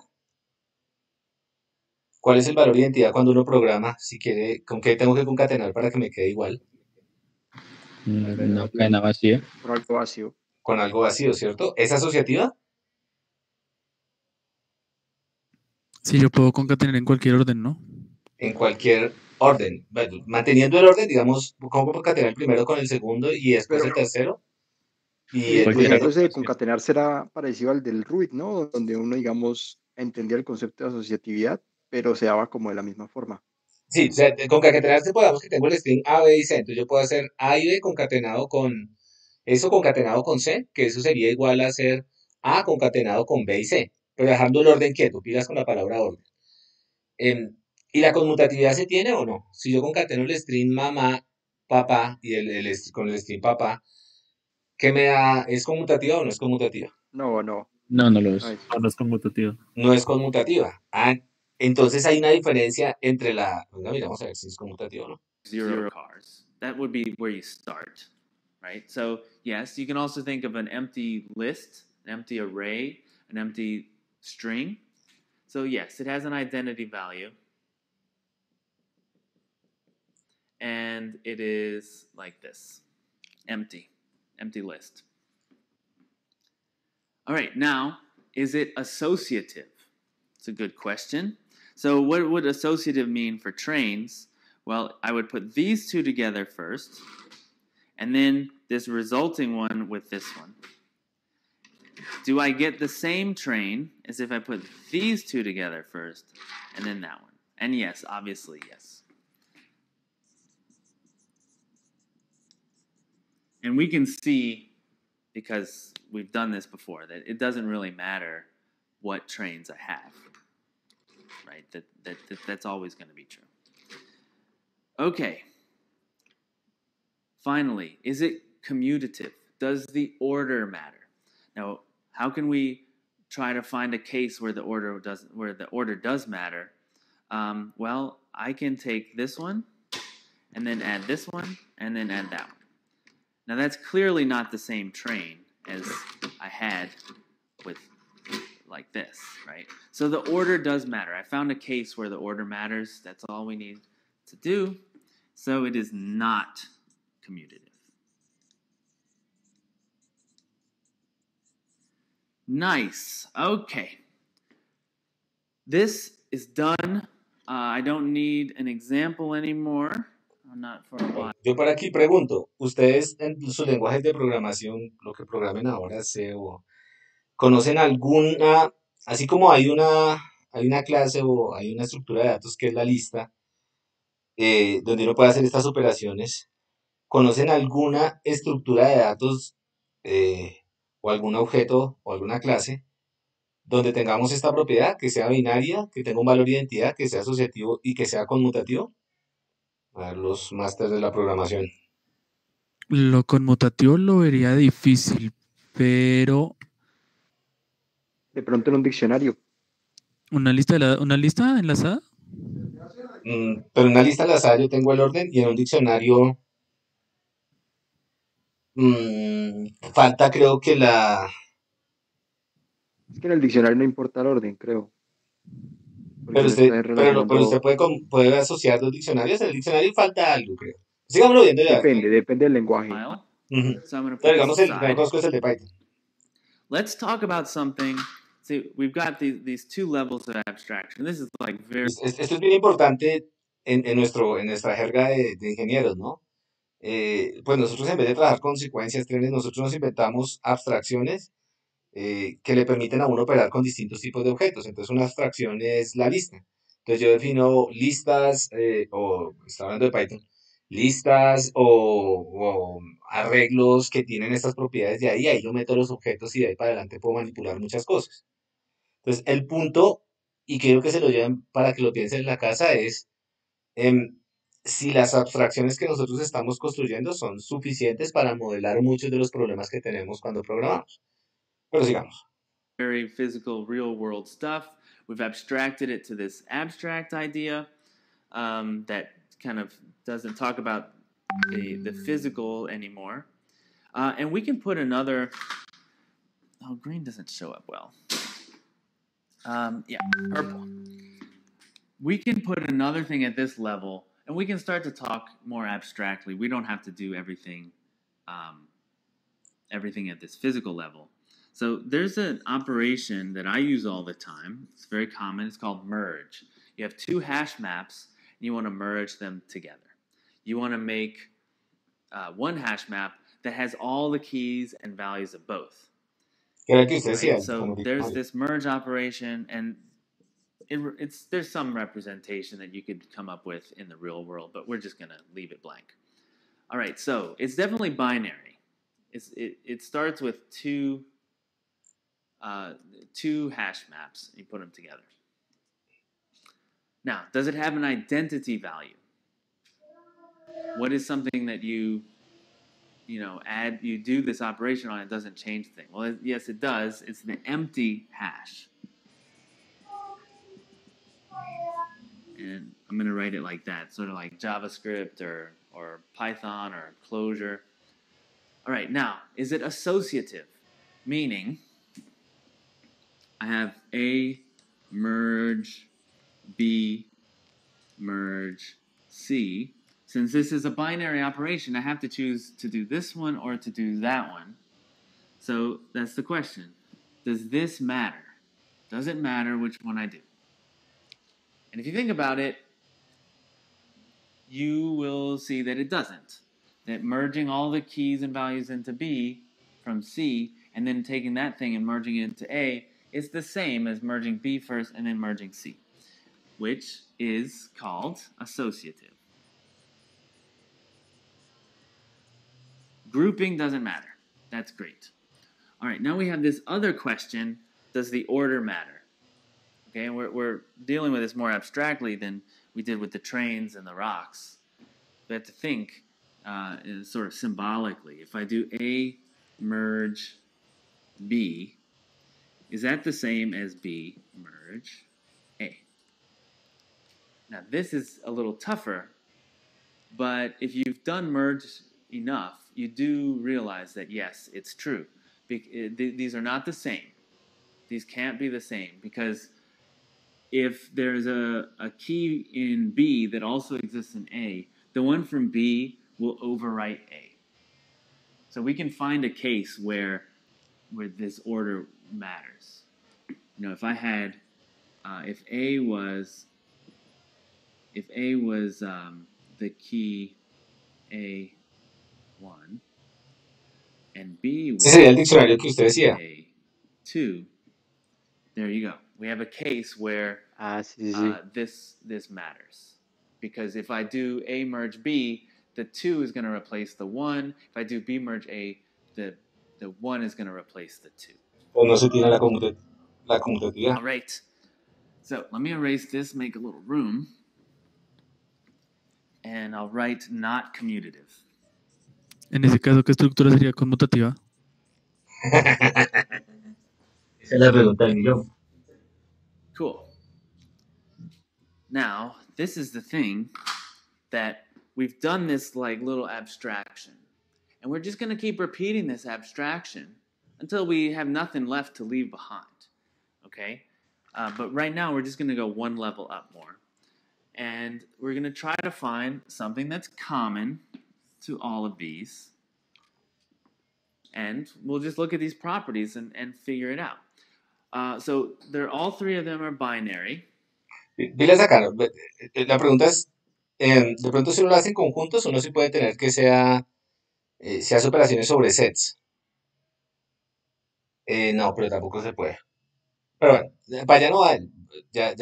¿Cuál es el valor de identidad cuando uno programa? Si quiere, ¿con qué tengo que concatenar para que me quede igual? Una cadena vacía. Por algo vacío. Con algo vacío, ¿cierto? ¿Es asociativa? Sí, yo puedo concatenar en cualquier orden, ¿no? En cualquier orden. Bueno, manteniendo el orden, digamos, ¿cómo concatenar el primero con el segundo y después el tercero? Y el El Cualquiera. concepto ese de concatenar será parecido al del Ruid, ¿no? Donde uno, digamos, entendía el concepto de asociatividad, pero se daba como de la misma forma. Sí, o sea, concatenar, podamos que tengo el string A, B y C. Entonces yo puedo hacer A y B concatenado con eso concatenado con C, que eso sería igual a hacer A concatenado con B y C, pero dejando el orden quieto, pilas con la palabra orden. Em, ¿Y la conmutatividad se tiene o no? Si yo concateno el string mamá, papá y con el string papá, ¿qué me da? ¿Es conmutativa o no es conmutativa? No, no, No, no lo no es. es. No es conmutativo. No es conmutativa. Ah, entonces hay una diferencia entre la... Venga, miramos a ver si es conmutativa o no. Zero cars. That would be where you start, right? So yes, you can also think of an empty list, an empty array, an empty string. So yes, it has an identity value. And it is like this, empty list. All right, now, is it associative? It's a good question. So what would associative mean for trains? Well, I would put these two together first, and then this resulting one with this one. Do I get the same train as if I put these two together first, and then that one? And yes, obviously, yes. And we can see, because we've done this before, that it doesn't really matter what trains I have, right? That's always going to be true. Okay. Finally, is it commutative? Does the order matter? Now, how can we try to find a case where the order does matter? Well, I can take this one, and then add this one, and then add that one. Now, that's clearly not the same train as I had with like this, right? So the order does matter. I found a case where the order matters. That's all we need to do. So it is not commutative. Nice. Okay. This is done. I don't need an example anymore. Not for a while. Yo por aquí pregunto, ¿ustedes en sus lenguajes de programación, lo que programen ahora, C o conocen alguna, así como hay una clase o hay una estructura de datos que es la lista, donde uno puede hacer estas operaciones, ¿conocen alguna estructura de datos o algún objeto o alguna clase donde tengamos esta propiedad, que sea binaria, que tenga un valor de identidad, que sea asociativo y que sea conmutativo? A ver, los másters de la programación. Lo conmutativo lo vería difícil, pero De pronto en un diccionario. una lista enlazada. Pero en una lista enlazada yo tengo el orden y en un diccionario falta creo que Es que en el diccionario no importa el orden, creo. Porque Pero uno usted, está pero relacionando. usted puede asociar dos diccionarios. En el diccionario falta algo, creo. Sigámoslo viendo ya. Depende del lenguaje. Ujú. So I'm going to Pero put digamos, this el que aside. conozco es el de Python. Let's talk about something. See, we've got these two levels of abstraction. This is like very... Esto es bien importante en nuestra jerga de ingenieros, ¿no? Pues nosotros en vez de trabajar con secuencias, trenes, nosotros nos inventamos abstracciones que le permiten a uno operar con distintos tipos de objetos. Entonces una abstracción es la lista. Entonces yo defino listas, o está hablando de Python, listas o arreglos que tienen estas propiedades de ahí yo meto los objetos y de ahí para adelante puedo manipular muchas cosas. Entonces el punto, y quiero que se lo lleven para que lo piensen en la casa, es si las abstracciones que nosotros estamos construyendo son suficientes para modelar muchos de los problemas que tenemos cuando programamos. Pero sigamos. very physical, real world stuff. We've abstracted it to this abstract idea that kind of doesn't talk about the physical anymore. And we can put another... Oh, green doesn't show up well. Yeah, purple. We can put another thing at this level, and we can start to talk more abstractly. We don't have to do everything at this physical level. So there's an operation that I use all the time. It's very common. It's called merge. You have two hash maps, and you want to merge them together. You want to make one hash map that has all the keys and values of both. Right? So there's this merge operation, and there's some representation that you could come up with in the real world, but we're just going to leave it blank. All right, so it's definitely binary. it starts with two hash maps. You put them together. Now, does it have an identity value? What is something that you do this operation on, it doesn't change the thing? Well, yes, it does. It's the empty hash. And I'm going to write it like that, sort of like JavaScript or Python or Clojure. All right, now, is it associative? Meaning, I have A merge B merge C. Since this is a binary operation, I have to choose to do this one or to do that one. So that's the question. Does this matter? Does it matter which one I do? And if you think about it, you will see that it doesn't. That merging all the keys and values into B from C and then taking that thing and merging it into A is the same as merging B first and then merging C, which is called associative. Grouping doesn't matter. That's great. All right, now we have this other question. Does the order matter? Okay, and we're dealing with this more abstractly than we did with the trains and the rocks. We have to think sort of symbolically. If I do A merge B, is that the same as B merge A? Now, this is a little tougher, but if you've done merge enough, you do realize that, yes, it's true. These are not the same. These can't be the same, because if there's a key in B that also exists in A, the one from B will overwrite A. So we can find a case where this order matters. If I had, if A was the key A1 and B was Ese sería el diccionario que usted decía. A2, there you go. We have a case where this matters. Because if I do A merge B, the 2 is going to replace the 1. If I do B merge A, the 1 is going to replace the 2. Pues no se tiene la conmutatividad. All right. So let me erase this, make a little room. And I'll write not commutative. En ese caso, ¿qué estructura sería conmutativa? Esa es la pregunta del millón. Cool. Now, this is the thing that we've done this like little abstraction. And we're just going to keep repeating this abstraction until we have nothing left to leave behind. Okay? But right now, we're just going to go one level up more. And we're going to try to find something that's common to all of these. And we'll just look at these properties and figure it out. So all three of them are binary. Diles acá, la pregunta es, de pronto si uno lo hace en conjuntos, uno sí puede tener que se hace operaciones sobre sets. No, pero tampoco se puede. Pero bueno, para allá no va él. Ya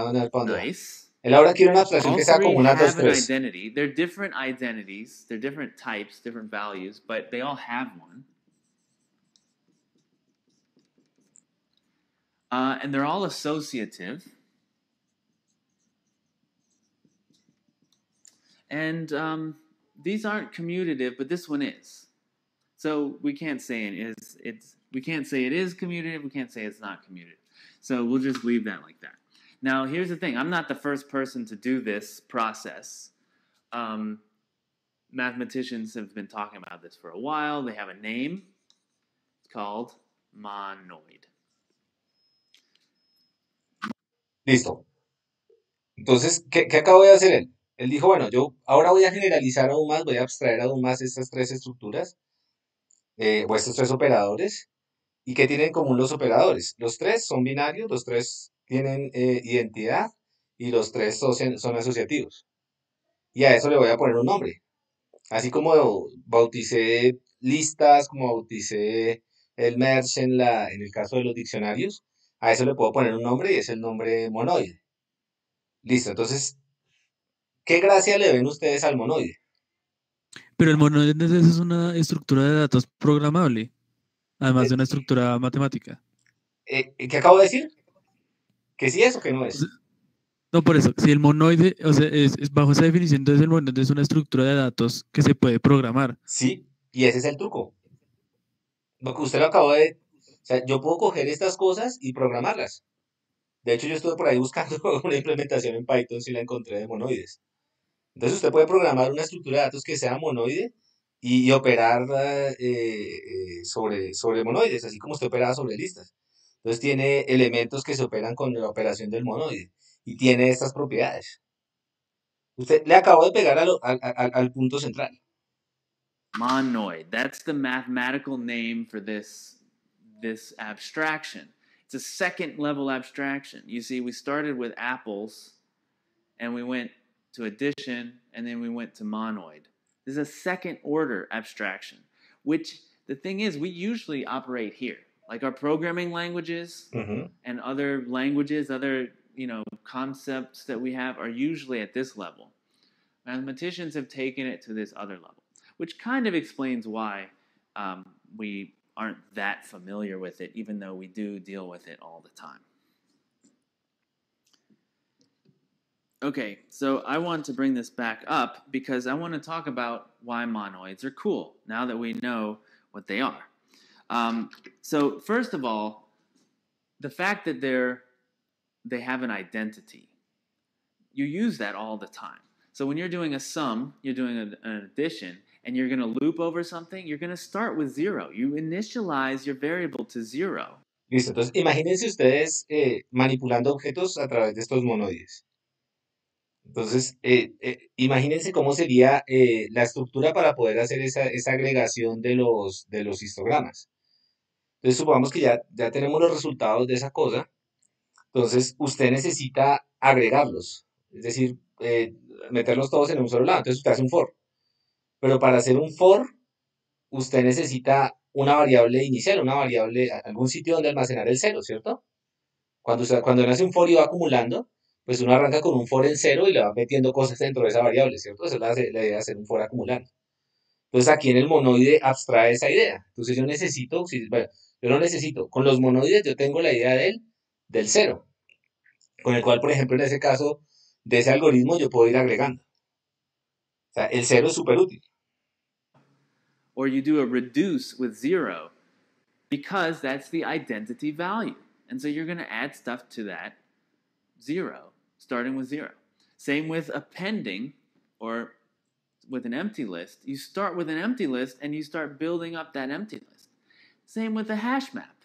van a ver para dónde va. Nice. Él ahora quiere una abstracción All que sea three como una have 2, an 3. identity. They're different identities. They're different types, different values, but they all have one. And they're all associative. And these aren't commutative, but this one is. So we can't say we can't say it is commutative. We can't say it's not commutative. So we'll just leave that like that. Now, here's the thing. I'm not the first person to do this process. Mathematicians have been talking about this for a while. They have a name. It's called monoid. Listo. Entonces, ¿qué acabo de hacer él? Él dijo, bueno, yo ahora voy a generalizar aún más, voy a abstraer aún más estas tres estructuras, o estos tres operadores. ¿Y qué tienen en común los operadores? Los tres son binarios, los tres tienen identidad y los tres son asociativos. Y a eso le voy a poner un nombre. Así como bauticé listas, como bauticé el merge en el caso de los diccionarios, a eso le puedo poner un nombre y es el nombre monoide. Listo, entonces, ¿qué gracia le ven ustedes al monoide? Pero el monoide es una estructura de datos programable, además Eh, de una estructura matemática. ¿Qué acabo de decir? ¿Que sí es o que no O es? sea, no, por eso, si el monoide, o sea, bajo esa definición, entonces el monoide es una estructura de datos que se puede programar. Sí, y ese es el truco. Lo que usted lo acabó de... O sea, yo puedo coger estas cosas y programarlas. De hecho, yo estuve por ahí buscando una implementación en Python si la encontré de monoides. Entonces usted puede programar una estructura de datos que sea monoide y operar sobre monoides, así como usted operaba sobre listas. Entonces tiene elementos que se operan con la operación del monoide y tiene estas propiedades. Usted le acabó de pegar al punto central. Monoid. That's the mathematical name for this abstraction. It's a second level abstraction. You see, we started with apples and we went to addition and then we went to monoid. This is a second order abstraction, which the thing is, we usually operate here. Like our programming languages and other languages, other concepts that we have are usually at this level. Mathematicians have taken it to this other level, which kind of explains why we aren't that familiar with it, even though we do deal with it all the time. Okay, so I want to bring this back up because I want to talk about why monoids are cool, now that we know what they are. So first of all, the fact that they have an identity, you use that all the time. So when you're doing a sum, you're doing an addition, and you're going to loop over something, you're going to start with 0. You initialize your variable to 0. Listo, entonces imagínense ustedes manipulando objetos a través de estos monoides. Entonces, imagínense cómo sería la estructura para poder hacer esa agregación de los histogramas. Entonces, supongamos que ya tenemos los resultados de esa cosa. Entonces, usted necesita agregarlos, es decir, meterlos todos en un solo lado. Entonces, usted hace un for. Pero para hacer un for, usted necesita una variable inicial, algún sitio donde almacenar el cero, ¿cierto? Cuando uno hace un for y va acumulando, pues uno arranca con un for en cero y le va metiendo cosas dentro de esa variable, ¿cierto? Esa es la idea de hacer un for acumulando. Entonces aquí en el monoide abstrae esa idea. Entonces yo no necesito, con los monoides yo tengo la idea del cero, con el cual, por ejemplo, en ese caso de ese algoritmo yo puedo ir agregando. O sea, el cero es súper útil. Or you do a reduce with 0 because that's the identity value. And so you're going to add stuff to that 0, starting with 0. Same with appending or with an empty list. You start with an empty list and you start building up that empty list. Same with the hash map.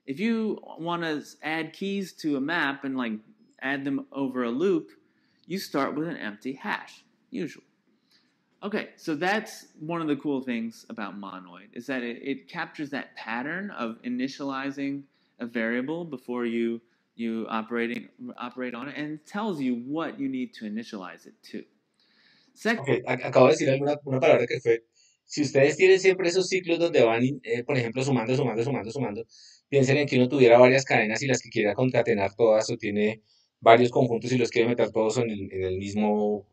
If you want to add keys to a map and like add them over a loop, you start with an empty hash, usually. Okay, so that's one of the cool things about monoid, is that it captures that pattern of initializing a variable before you operate on it, and tells you what you need to initialize it to. Okay, acabo de decir una palabra que fue, si ustedes tienen siempre esos ciclos donde van, por ejemplo, sumando, piensen en que uno tuviera varias cadenas y las que quiera concatenar todas, o tiene varios conjuntos y los quiere meter todos en el mismo,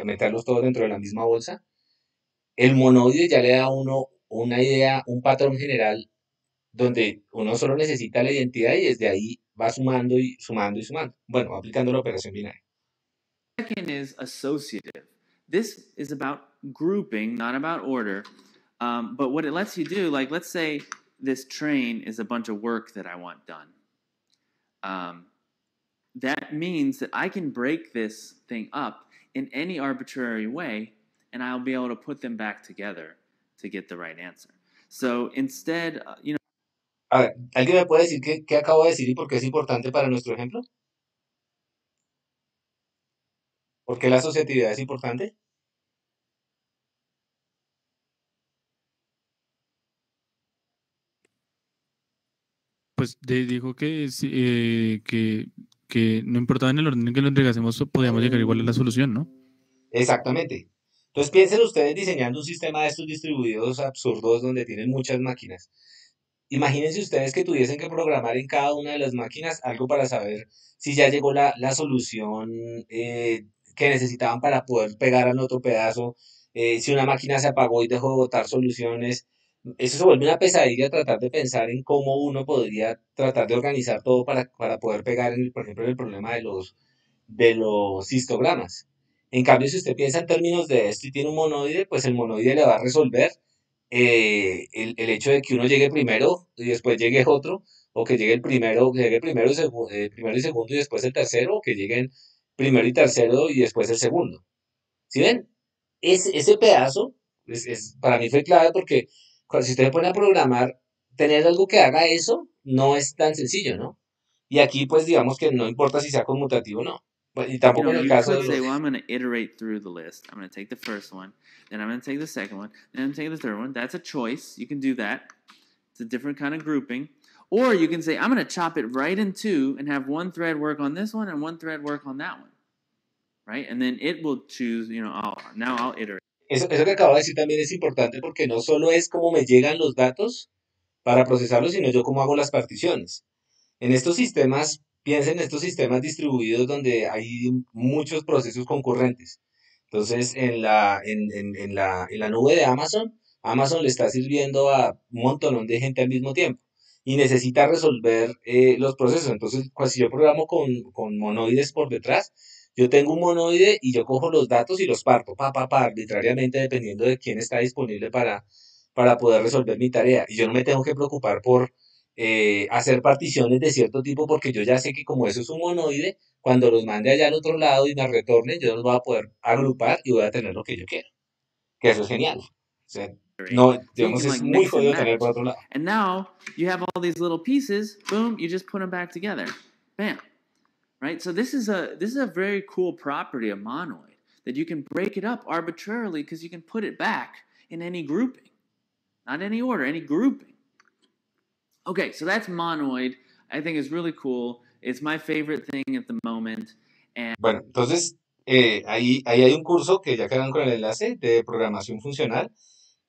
meterlos todos dentro de la misma bolsa. El monoide ya le da a uno una idea, un patrón general donde uno solo necesita la identidad y desde ahí va sumando y sumando y sumando. Bueno, aplicando la operación binaria. Second is associative. This is about grouping, not about order. But what it lets you do, like let's say this train is a bunch of work that I want done. That means that I can break this thing up in any arbitrary way, and I'll be able to put them back together to get the right answer. So instead, A ver, ¿alguien me puede decir qué acabo de decir y por qué es importante para nuestro ejemplo? ¿Por qué la asociatividad es importante? Pues dijo que, que no importaba en el orden en que lo entregásemos, podíamos llegar igual a la solución, ¿no? Exactamente. Entonces piensen ustedes diseñando un sistema de estos distribuidos absurdos donde tienen muchas máquinas. Imagínense ustedes que tuviesen que programar en cada una de las máquinas algo para saber si ya llegó la solución que necesitaban para poder pegar al otro pedazo si una máquina se apagó y dejó de botar soluciones. Eso se vuelve una pesadilla tratar de pensar en cómo uno podría tratar de organizar todo para poder pegar, por ejemplo, en el problema de los histogramas. En cambio, si usted piensa en términos de esto y tiene un monoide, pues el monoide le va a resolver el hecho de que uno llegue primero y después llegue otro, o que llegue el primero, que llegue primero y segundo y después el tercero, o que lleguen primero y tercero y después el segundo. ¿Sí ven? Ese pedazo para mí fue clave porque si usted se pone a programar, tener algo que haga eso no es tan sencillo, ¿no? Y aquí, pues digamos que no importa si sea conmutativo o no. Pues, y You tampoco know, en el you caso could de say, los... well, I'm going to iterate through the list. I'm going to take the first one, then I'm going to take the second one, then I'm going to take the third one. That's a choice. You can do that. It's a different kind of grouping. Or you can say, I'm going to chop it right in two and have one thread work on this one and one thread work on that one. Right? And then it will choose, now I'll iterate. Eso que acabo de decir también es importante porque no solo es cómo me llegan los datos para procesarlos, sino yo cómo hago las particiones. En estos sistemas, piensen en estos sistemas distribuidos donde hay muchos procesos concurrentes. Entonces, en la nube de Amazon, Amazon le está sirviendo a un montón de gente al mismo tiempo y necesita resolver los procesos. Entonces, pues, si yo programo con monoides por detrás, yo tengo un monoide y yo cojo los datos y los parto, arbitrariamente, dependiendo de quién está disponible para poder resolver mi tarea. Y yo no me tengo que preocupar por hacer particiones de cierto tipo porque yo ya sé que como eso es un monoide, cuando los mande allá al otro lado y me retornen, yo los voy a poder agrupar y voy a tener lo que yo quiero. Que eso es genial. O sea, no, So you digamos, can es like muy mix and jodido tener match. por otro lado. And now you have all these little pieces, boom, you just put them back together. Bam. Right? So this is a very cool property of monoid, that you can break it up arbitrarily because you can put it back in any grouping. Not any order, any grouping. Okay, so that's monoid. I think it's really cool. It's my favorite thing at the moment. Bueno, entonces, ahí hay un curso que ya quedan con el enlace de programación funcional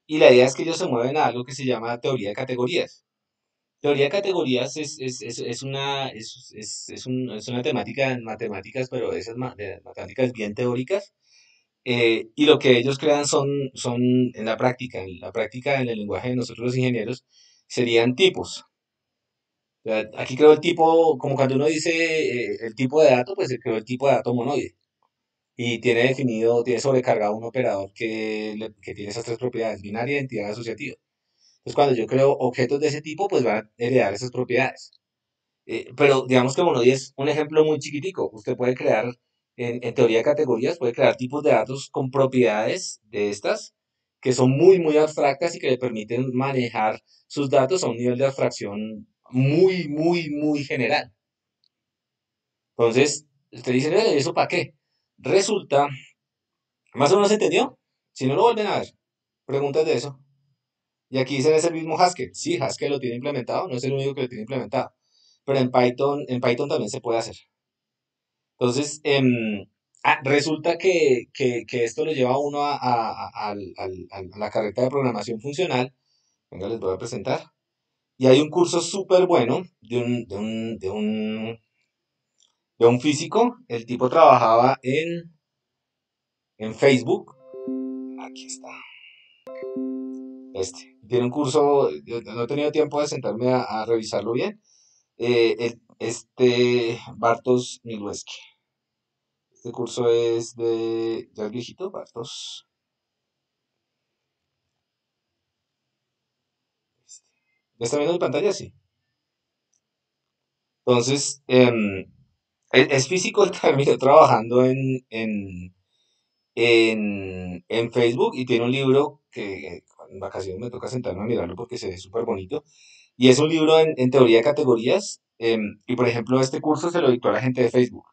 y la idea es que ellos se mueven a algo que se llama teoría de categorías. Teoría de categorías es una temática en matemáticas, pero esas de matemáticas bien teóricas. Y lo que ellos crean son en la práctica, en el lenguaje de nosotros los ingenieros, serían tipos. O sea, aquí creo el tipo, como cuando uno dice el tipo de dato, pues creo el tipo de dato monoide. Y tiene sobrecargado un operador que tiene esas tres propiedades, binaria, identidad, asociativa. Entonces, cuando yo creo objetos de ese tipo, pues van a heredar esas propiedades. Pero digamos que Monoid es un ejemplo muy chiquitico. Usted puede crear, en teoría de categorías, puede crear tipos de datos con propiedades de estas que son muy, muy abstractas y que le permiten manejar sus datos a un nivel de abstracción muy, muy, muy general. Entonces, usted dice, "Bueno, ¿y eso para qué?" Resulta, más o menos entendió. Si no lo vuelven a ver, preguntas de eso. Y aquí dicen es el mismo Haskell. Sí, Haskell lo tiene implementado, no es el único que lo tiene implementado. Pero en Python también se puede hacer. Entonces, resulta que esto lo lleva a uno a la carreta de programación funcional. Venga, les voy a presentar. Y hay un curso súper bueno de un físico. El tipo trabajaba en Facebook. Aquí está. Tiene un curso, yo no he tenido tiempo de sentarme a revisarlo bien. Bartosz Milewski. Este curso es ya es viejito, Bartosz. ¿Ya está viendo mi pantalla? Sí. Entonces, es físico, él terminó trabajando en Facebook y tiene un libro que en vacaciones me toca sentarme a mirarlo porque se ve súper bonito. Y es un libro en teoría de categorías. Y por ejemplo, este curso se lo dictó a la gente de Facebook.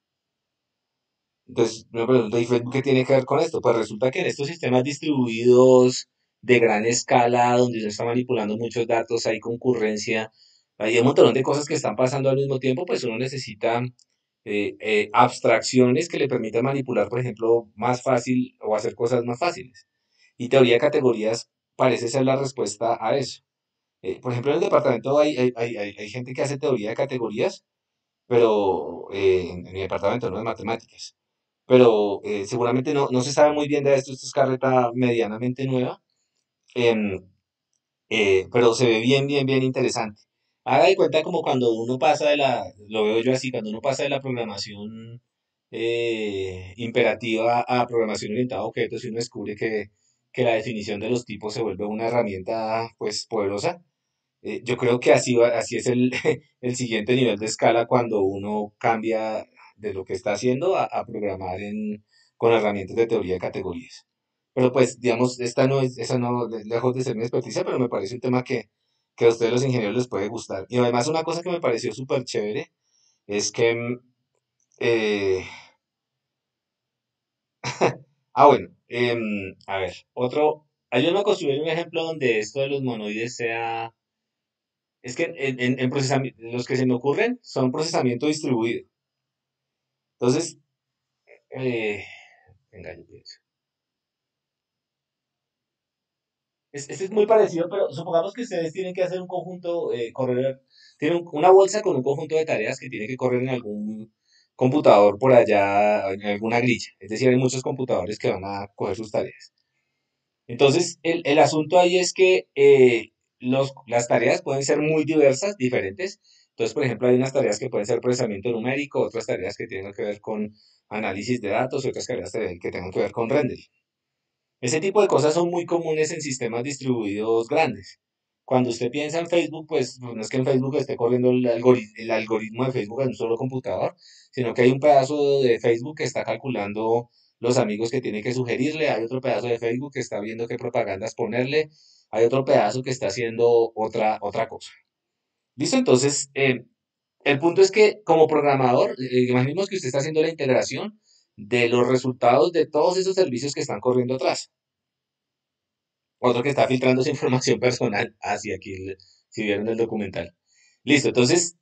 Entonces, me pregunto, ¿y Facebook qué tiene que ver con esto? Pues resulta que en estos sistemas distribuidos de gran escala, donde se está manipulando muchos datos, hay concurrencia, hay un montón de cosas que están pasando al mismo tiempo, pues uno necesita abstracciones que le permitan manipular, por ejemplo, más fácil o hacer cosas más fáciles. Y teoría de categorías parece ser la respuesta a eso. Por ejemplo, en el departamento hay gente que hace teoría de categorías, pero en mi departamento no de matemáticas. pero seguramente no se sabe muy bien de esto es carreta medianamente nueva, em, pero se ve bien interesante. Haga de cuenta como cuando uno pasa lo veo yo así, cuando uno pasa de la programación imperativa a programación orientada a objetos y uno descubre que la definición de los tipos se vuelve una herramienta pues poderosa. Yo creo que así es el siguiente nivel de escala cuando uno cambia de lo que está haciendo a programar con herramientas de teoría de categorías. Pero pues, digamos, esa no, lejos de ser mi experticia, pero me parece un tema que a ustedes los ingenieros les puede gustar. Y además una cosa que me pareció súper chévere es que, eh, bueno, a ver, ayúdenme a construir un ejemplo donde esto de los monoides sea. Es que en procesamiento, los que se me ocurren son procesamiento distribuido. Entonces, eh, venga, yo pienso. Este es muy parecido, pero supongamos que ustedes tienen que hacer un conjunto, tienen una bolsa con un conjunto de tareas que tiene que correr en algún computador por allá, en alguna grilla. Es decir, hay muchos computadores que van a coger sus tareas. Entonces, el asunto ahí es que las tareas pueden ser muy diversas, diferentes. Entonces, por ejemplo, hay unas tareas que pueden ser procesamiento numérico, otras tareas que tienen que ver con análisis de datos, y otras tareas que tengan que ver con rendering. Ese tipo de cosas son muy comunes en sistemas distribuidos grandes. Cuando usted piensa en Facebook, pues no es que en Facebook esté corriendo el algoritmo de Facebook en un solo computador, sino que hay un pedazo de Facebook que está calculando los amigos que tiene que sugerirle, hay otro pedazo de Facebook que está viendo qué propagandas ponerle, hay otro pedazo que está haciendo otra cosa. ¿Listo? Entonces, el punto es que como programador, imaginemos que usted está haciendo la integración de los resultados de todos esos servicios que están corriendo atrás. Otro que está filtrando esa información personal. Ah, sí, aquí, si vieron el documental. Listo, entonces,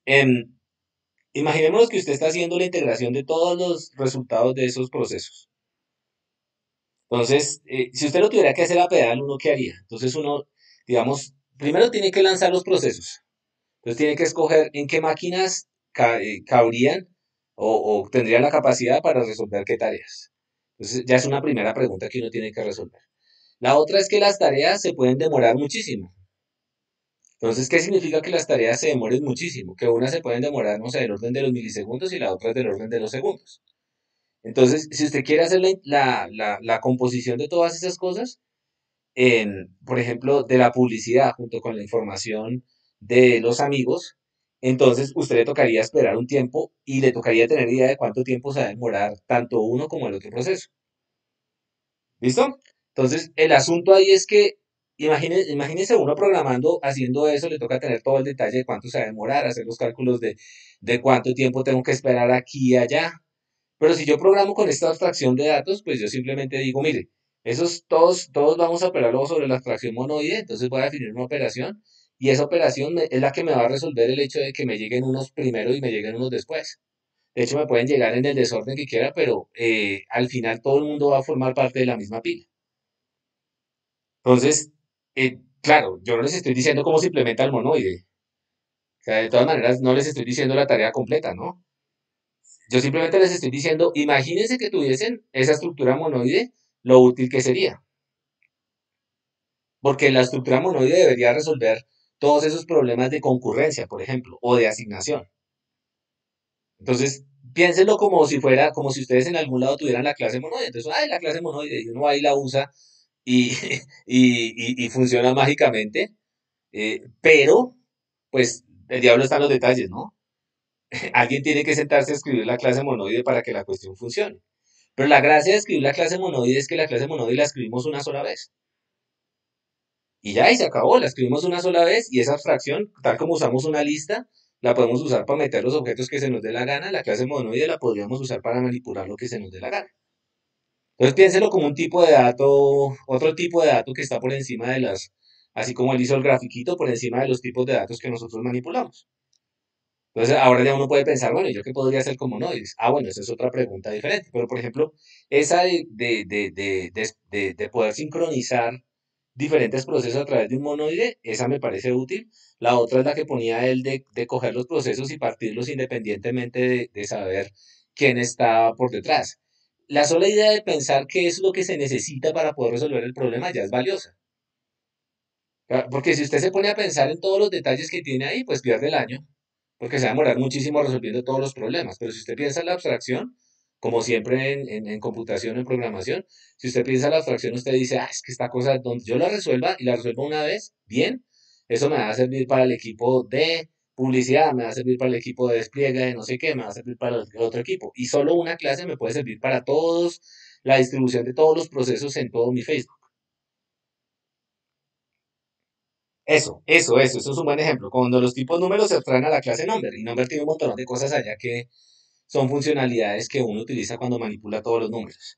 imaginémonos que usted está haciendo la integración de todos los resultados de esos procesos. Entonces, si usted lo tuviera que hacer a pedal, ¿uno qué haría? Entonces uno, digamos, primero tiene que lanzar los procesos. Entonces tiene que escoger en qué máquinas cabrían o tendrían la capacidad para resolver qué tareas. Entonces ya es una primera pregunta que uno tiene que resolver. La otra es que las tareas se pueden demorar muchísimo. Entonces, ¿qué significa que las tareas se demoren muchísimo? Que unas se pueden demorar, no sé, del orden de los milisegundos y la otra del orden de los segundos. Entonces, si usted quiere hacer la composición de todas esas cosas, por ejemplo, de la publicidad junto con la información de los amigos, entonces usted le tocaría esperar un tiempo y le tocaría tener idea de cuánto tiempo se va a demorar tanto uno como el otro proceso. ¿Listo? Entonces, el asunto ahí es que imagínese uno programando, haciendo eso, le toca tener todo el detalle de cuánto se va a demorar, hacer los cálculos de cuánto tiempo tengo que esperar aquí y allá. Pero si yo programo con esta abstracción de datos, pues yo simplemente digo, mire, esos todos vamos a operarlo sobre la abstracción monoide, entonces voy a definir una operación y esa operación es la que me va a resolver el hecho de que me lleguen unos primero y me lleguen unos después. De hecho, me pueden llegar en el desorden que quiera, pero al final todo el mundo va a formar parte de la misma pila. Entonces, claro, yo no les estoy diciendo cómo se implementa el monoide. O sea, de todas maneras, no les estoy diciendo la tarea completa, ¿no? Yo simplemente les estoy diciendo, imagínense que tuviesen esa estructura monoide, lo útil que sería. Porque la estructura monoide debería resolver todos esos problemas de concurrencia, por ejemplo, o de asignación. Entonces, piénsenlo como si fuera, como si ustedes en algún lado tuvieran la clase monoide. Entonces, ay, la clase monoide, y uno ahí la usa y, y funciona mágicamente. Pero, pues, el diablo está en los detalles, ¿no? Alguien tiene que sentarse a escribir la clase monoide para que la cuestión funcione. Pero la gracia de escribir la clase monoide es que la clase monoide la escribimos una sola vez. Y ya, y se acabó, la escribimos una sola vez y esa abstracción, tal como usamos una lista, la podemos usar para meter los objetos que se nos dé la gana. La clase monoide la podríamos usar para manipular lo que se nos dé la gana. Entonces piénselo como un tipo de dato, otro tipo de dato que está por encima de así como él hizo el grafiquito, por encima de los tipos de datos que nosotros manipulamos. Entonces, ahora ya uno puede pensar, bueno, ¿yo qué podría hacer con monoides? Ah, bueno, esa es otra pregunta diferente. Pero, por ejemplo, esa de poder sincronizar diferentes procesos a través de un monoide, esa me parece útil. La otra es la que ponía él de coger los procesos y partirlos independientemente de saber quién está por detrás. la sola idea de pensar qué es lo que se necesita para poder resolver el problema ya es valiosa. Porque si usted se pone a pensar en todos los detalles que tiene ahí, pues pierde el año, porque se va a demorar muchísimo resolviendo todos los problemas. Pero si usted piensa en la abstracción, como siempre en computación, en programación, si usted piensa en la abstracción, usted dice, es que esta cosa, donde yo la resuelva y la resuelvo una vez, bien, eso me va a servir para el equipo de publicidad, me va a servir para el equipo de despliegue, de no sé qué, me va a servir para el otro equipo. Y solo una clase me puede servir para todos, la distribución de todos los procesos en todo mi Facebook. Eso es un buen ejemplo. Cuando los tipos números se traen a la clase number, y number tiene un montón de cosas allá que son funcionalidades que uno utiliza cuando manipula todos los números.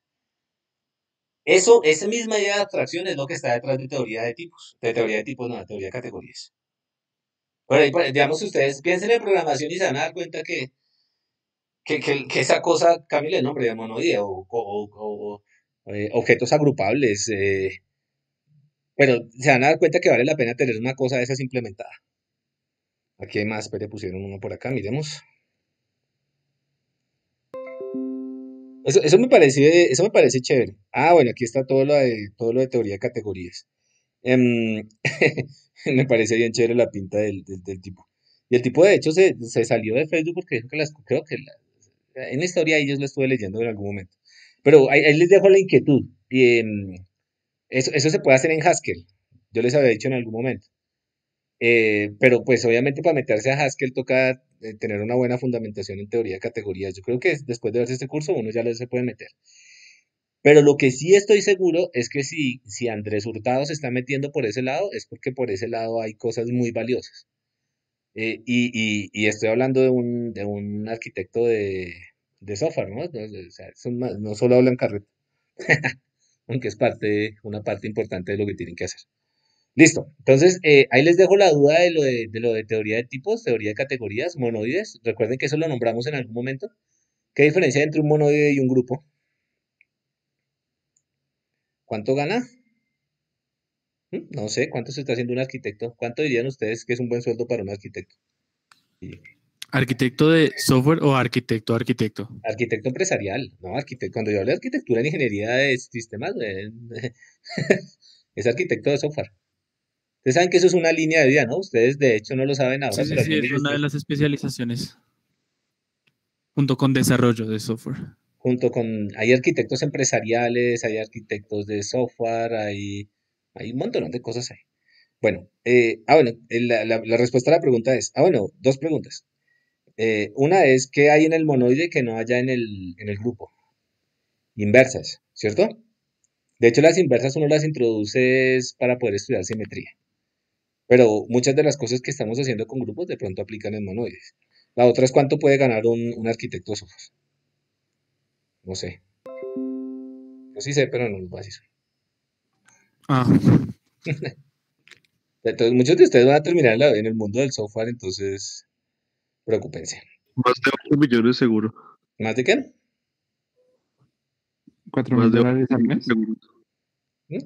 Eso, esa misma idea de abstracción es lo que está detrás de teoría de tipos. De teoría de tipos, no, de teoría de categorías. Pero ahí, digamos, ustedes piensen en programación y se van a dar cuenta que esa cosa, cambia el nombre de monoide o objetos agrupables, pero se van a dar cuenta que vale la pena tener una cosa de esas implementada. Aquí hay más, pero pusieron uno por acá, miremos. Eso me parece chévere. Bueno, aquí está todo lo de teoría de categorías. Em, me parece bien chévere la pinta del tipo. Y el tipo, de hecho, se salió de Facebook porque dijo que creo que en la historia ellos lo estuve leyendo en algún momento. Pero ahí les dejo la inquietud. Y, eso se puede hacer en Haskell. Yo les había dicho en algún momento. Pero pues obviamente para meterse a Haskell toca tener una buena fundamentación en teoría de categorías. Yo creo que después de verse este curso uno ya se puede meter. Pero lo que sí estoy seguro es que si Andrés Hurtado se está metiendo por ese lado, es porque por ese lado hay cosas muy valiosas. Y estoy hablando de un arquitecto de software, ¿no? O sea, no solo hablan carreta, aunque es una parte importante de lo que tienen que hacer. Listo. Entonces, ahí les dejo la duda de lo de teoría de tipos, teoría de categorías, monoides. Recuerden que eso lo nombramos en algún momento. ¿Qué diferencia hay entre un monoide y un grupo? ¿Cuánto gana? No sé, ¿cuánto se está haciendo un arquitecto? ¿Cuánto dirían ustedes que es un buen sueldo para un arquitecto? Y ¿Arquitecto de software o arquitecto? arquitecto empresarial, no, cuando yo hablo de arquitectura en ingeniería de sistemas, es arquitecto de software. Ustedes saben que eso es una línea de vida, ¿no? Ustedes de hecho no lo saben ahora, Sí, pero sí, algún es día una de ustedes, las especializaciones junto con desarrollo de software. hay arquitectos empresariales, hay arquitectos de software, hay un montón de cosas ahí. Bueno, bueno, la respuesta a la pregunta es, bueno, dos preguntas. Una es, ¿qué hay en el monoide que no haya en el grupo? Inversas, ¿cierto? De hecho, las inversas uno las introduce para poder estudiar simetría. Pero muchas de las cosas que estamos haciendo con grupos de pronto aplican en monoides. La otra es cuánto puede ganar un arquitecto de software. No sé. Yo sí sé, pero no lo voy a decir. Ah, Entonces, muchos de ustedes van a terminar en el mundo del software, entonces preocúpense. Más de 8 millones seguro. ¿Más de qué? 4 Más mil de 8 dólares al millones mes. seguro.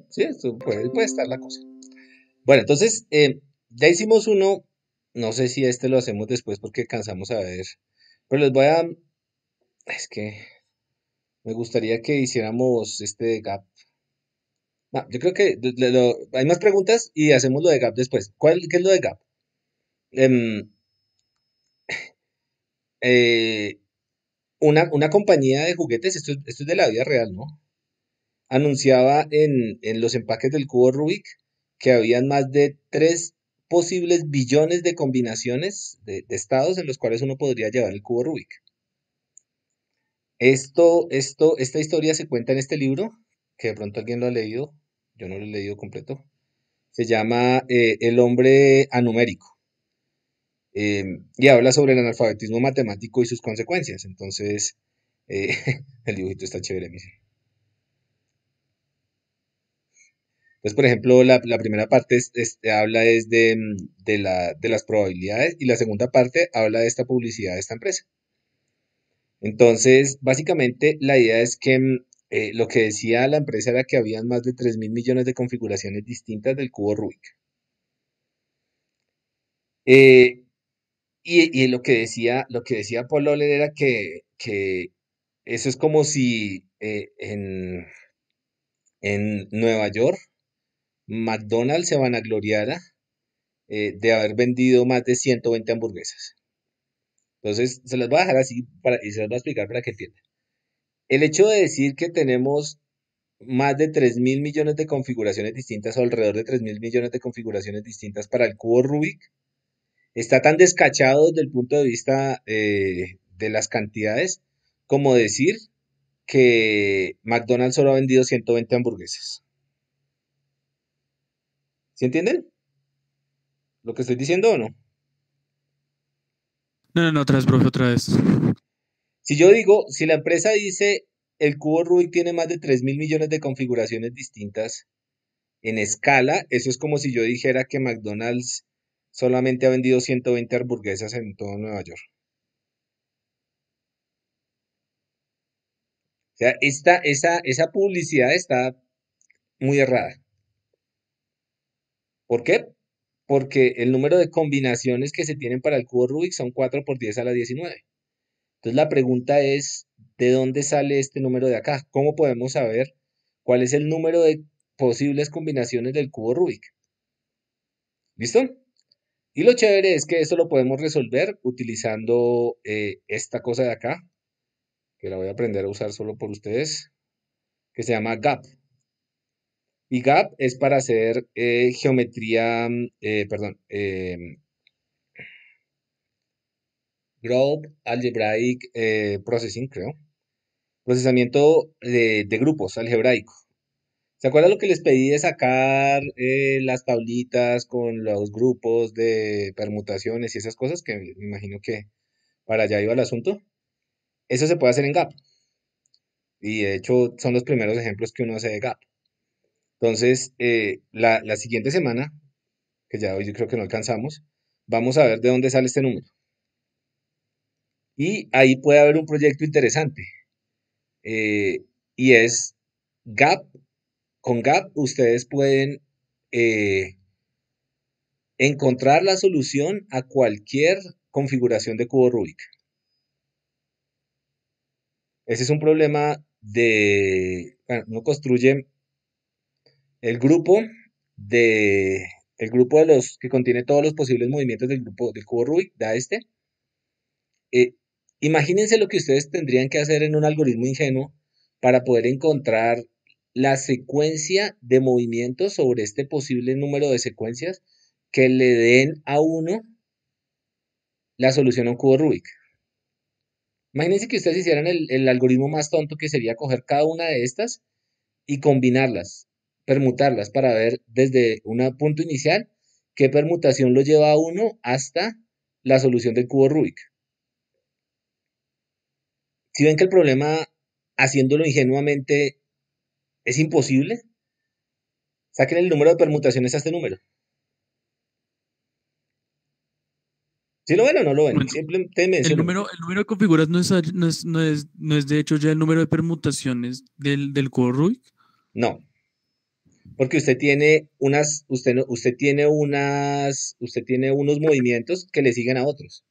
Sí, esto puede estar la cosa. Bueno, entonces, ya hicimos uno. No sé si este lo hacemos después porque cansamos a ver. Pero les voy a. Es que me gustaría que hiciéramos este de Gap. No, yo creo que hay más preguntas y hacemos lo de Gap después. ¿Qué es lo de Gap? Em, eh, una compañía de juguetes, esto es de la vida real, ¿no? Anunciaba en los empaques del cubo Rubik que habían más de 3 posibles billones de combinaciones de estados en los cuales uno podría llevar el cubo Rubik. Esta historia se cuenta en este libro, que de pronto alguien lo ha leído, yo no lo he leído completo. Se llama El hombre anumérico. Y habla sobre el analfabetismo matemático y sus consecuencias. Entonces, eh, el dibujito está chévere, miren. Entonces, por ejemplo, la primera parte habla de las probabilidades y la segunda parte habla de esta publicidad de esta empresa. Entonces, básicamente, la idea es que lo que decía la empresa era que habían más de 3.000 millones de configuraciones distintas del cubo Rubik. Y lo que decía Paul Oller era que eso es como si en Nueva York McDonald's se vanagloriara de haber vendido más de 120 hamburguesas. Entonces, se las voy a dejar así y se las voy a explicar para que entiendan. El hecho de decir que tenemos más de 3.000 millones de configuraciones distintas o alrededor de 3.000 millones de configuraciones distintas para el cubo Rubik está tan descachado desde el punto de vista de las cantidades como decir que McDonald's solo ha vendido 120 hamburguesas. ¿Sí entienden lo que estoy diciendo o no? No, otra vez, profe, otra vez. Si yo digo, si la empresa dice el cubo Rubik tiene más de 3.000 millones de configuraciones distintas en escala, eso es como si yo dijera que McDonald's solamente ha vendido 120 hamburguesas en todo Nueva York. O sea, esa publicidad está muy errada. ¿Por qué? Porque el número de combinaciones que se tienen para el cubo Rubik son 4 por 10 a la 19. Entonces la pregunta es, ¿de dónde sale este número de acá? ¿Cómo podemos saber cuál es el número de posibles combinaciones del cubo Rubik? ¿Listo? Y lo chévere es que esto lo podemos resolver utilizando esta cosa de acá, que la voy a aprender a usar solo por ustedes, que se llama GAP. Y GAP es para hacer geometría, Group Algebraic Processing, creo. Procesamiento de grupos algebraico. ¿Se acuerdan lo que les pedí de sacar las tablitas con los grupos de permutaciones y esas cosas? Que me imagino que para allá iba el asunto. Eso se puede hacer en GAP. Y de hecho son los primeros ejemplos que uno hace de GAP. Entonces, la siguiente semana, que ya hoy yo creo que no alcanzamos, vamos a ver de dónde sale este número. Y ahí puede haber un proyecto interesante. Y es GAP. Con GAP ustedes pueden encontrar la solución a cualquier configuración de cubo Rubik. Ese es un problema bueno, uno construye el grupo de los que contiene todos los posibles movimientos del grupo del cubo Rubik, da este. Imagínense lo que ustedes tendrían que hacer en un algoritmo ingenuo para poder encontrar la secuencia de movimientos sobre este posible número de secuencias que le den a uno la solución a un cubo Rubik. Imagínense que ustedes hicieran el algoritmo más tonto, que sería coger cada una de estas y combinarlas, permutarlas para ver desde un punto inicial qué permutación lo lleva a uno hasta la solución del cubo Rubik. Si ven que el problema, haciéndolo ingenuamente, es imposible, saquen el número de permutaciones a este número. ¿Sí lo ven o no lo ven? Bueno, Simplemente el menciono. número de configuras no es de hecho ya el número de permutaciones del cubo Rubik. No, porque usted tiene usted tiene unos movimientos que le siguen a otros.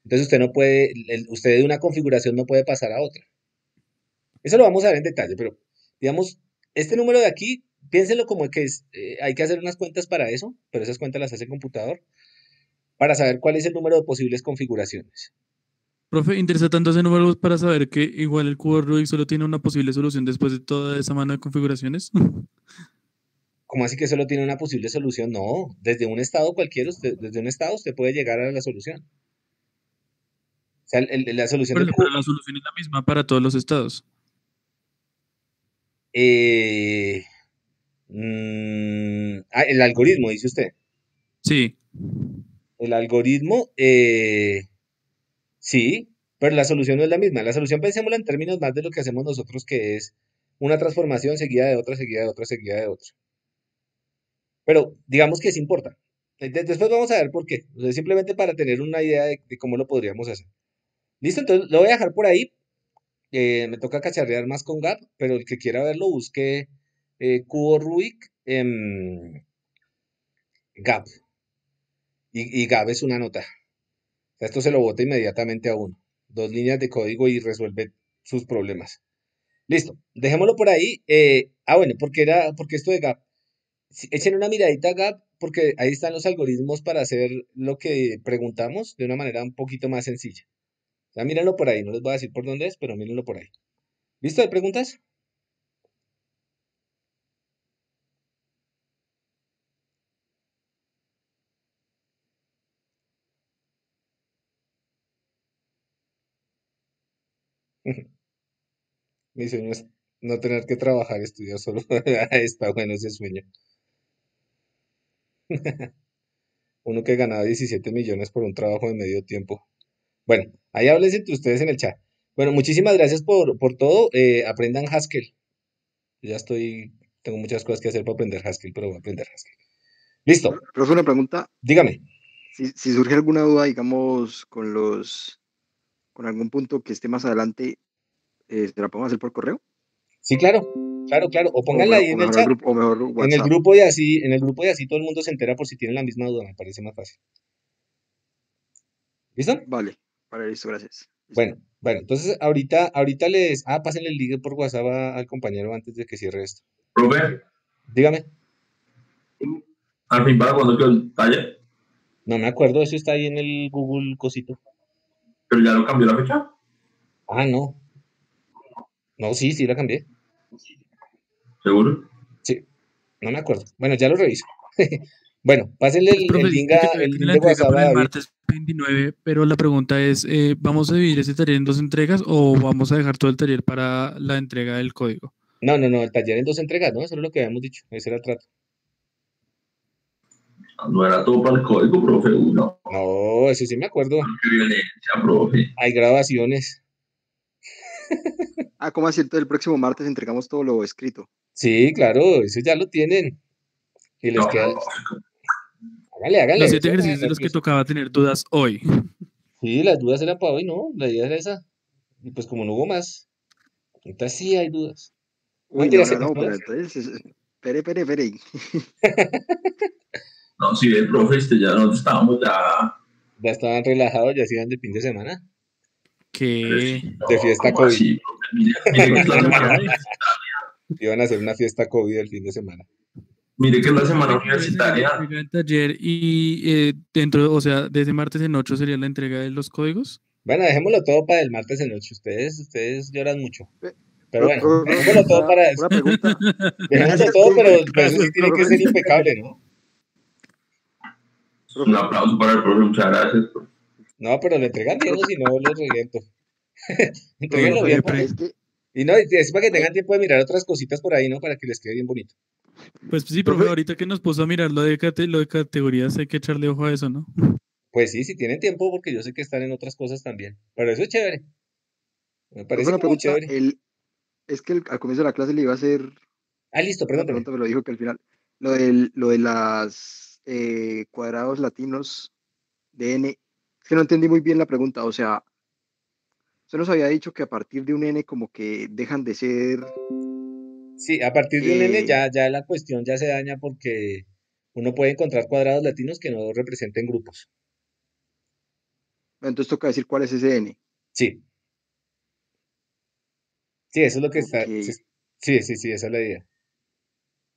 Entonces usted no puede, usted de una configuración no puede pasar a otra. Eso lo vamos a ver en detalle, pero digamos, este número de aquí, piénselo como que hay que hacer unas cuentas para eso, pero esas cuentas las hace el computador, para saber cuál es el número de posibles configuraciones. Profe, interesa tanto ese número para saber que igual el cubo Rubik solo tiene una posible solución después de toda esa mano de configuraciones. ¿Cómo así que solo tiene una posible solución? No, desde un estado cualquiera, desde un estado usted puede llegar a la solución. O sea, la solución del Pero cubo, la solución es la misma para todos los estados. el algoritmo, dice usted. Sí. El algoritmo, sí, pero la solución no es la misma. La solución pensémosla en términos más de lo que hacemos nosotros, que es una transformación seguida de otra, seguida de otra, seguida de otra. Pero digamos que sí importa. Después vamos a ver por qué. O sea, simplemente para tener una idea de cómo lo podríamos hacer. Listo, entonces lo voy a dejar por ahí. Me toca cacharrear más con GAP, pero el que quiera verlo, busque cubo Rubik GAP. Y GAP es una nota. O sea, esto se lo bota inmediatamente a uno. 2 líneas de código y resuelve sus problemas. Listo, dejémoslo por ahí. Bueno, porque esto de Gap. Echen una miradita a Gap, porque ahí están los algoritmos para hacer lo que preguntamos de una manera un poquito más sencilla. O sea, mírenlo por ahí, no les voy a decir por dónde es, pero mírenlo por ahí. ¿Listo? ¿Hay preguntas? Mi sueño es no tener que trabajar, estudiar solo. Está bueno ese sueño. Uno que ganaba 17 millones por un trabajo de medio tiempo. Bueno, ahí háblense entre ustedes en el chat. Bueno, muchísimas gracias por todo. Aprendan Haskell. Yo ya tengo muchas cosas que hacer para aprender Haskell, pero voy a aprender Haskell. Listo, Profe, una pregunta. dígame. Si surge alguna duda, digamos, con algún punto que esté más adelante, ¿se la podemos hacer por correo? Sí, claro, claro, claro. O pónganla ahí en el mejor chat, grupo, o mejor en el WhatsApp. grupo y así todo el mundo se entera por si tienen la misma duda, me parece más fácil. ¿Listo? Vale, listo, gracias. Listo. Bueno, entonces ahorita pásenle el link por WhatsApp al compañero antes de que cierre esto. Profe, Dígame. al fin, ¿para cuándo quedó el taller? No me acuerdo, eso está ahí en el Google cosito. ¿Pero ya lo cambió la fecha? Ah, no. No, sí la cambié. ¿Seguro? Sí, no me acuerdo. Bueno, ya lo reviso. Bueno, pásenle el Profe, link, dice que todavía el tiene link la de entrega WhatsApp a para el David. martes 29, pero la pregunta es, ¿vamos a dividir ese taller en 2 entregas o vamos a dejar todo el taller para la entrega del código? No, el taller en 2 entregas, ¿no? Eso es lo que habíamos dicho, ese era el trato. No era todo para el código, profe, uno. No, eso sí me acuerdo. Qué violencia, profe. Hay grabaciones. ¿Cómo así? Entonces el próximo martes entregamos todo lo escrito. Sí, claro, eso ya lo tienen. Y les No, queda. no, Háganle. Los 7 eso ejercicios de los que tocaba tener dudas hoy. Sí, las dudas eran para hoy, ¿no? La idea era esa. Y pues como no hubo más, entonces sí hay dudas. Uy, Mentiras, no, pero entonces, espere. no, sí, el profe, ya no estábamos ya. Ya estaban relajados, ya se iban de fin de semana. ¿Qué? De fiesta ¿Cómo COVID. así, profe? Mire que es la semana universitaria. Iban a hacer una fiesta COVID el fin de semana. Mire que es la semana universitaria. Entrega el taller y dentro, o sea, de ese martes en 8 sería la entrega de los códigos. Bueno, dejémoslo todo para el martes en 8. Ustedes lloran mucho. Pero bueno, Profe, dejémoslo todo para eso. Una pregunta. Dejémoslo todo, pero eso sí tiene que ser impecable, ¿no? Un aplauso para el profe, muchas gracias. Profe. No, pero lo entregan bien, o si no, lo reviento. Entreguenlo Profe, bien, pre- Es que, Y no, es para que tengan tiempo de mirar otras cositas por ahí, ¿no? Para que les quede bien bonito. Pues sí, profe, ahorita que nos puso a mirar lo de categorías, hay que echarle ojo a eso, ¿no? Pues sí, si tienen tiempo, porque yo sé que están en otras cosas también. Pero eso es chévere. Me profe, parece una como pregunta. chévere. Es que al comienzo de la clase le iba a hacer Listo, una perdón. pregunta, pero dijo que al final, lo de las cuadrados latinos de n, es que no entendí muy bien la pregunta. O sea, usted nos había dicho que a partir de un n como que dejan de ser. Sí, a partir de un n ya la cuestión ya se daña porque uno puede encontrar cuadrados latinos que no representen grupos. Entonces toca decir cuál es ese n. Sí. Sí, eso es lo que está. Ok. Sí, esa es la idea.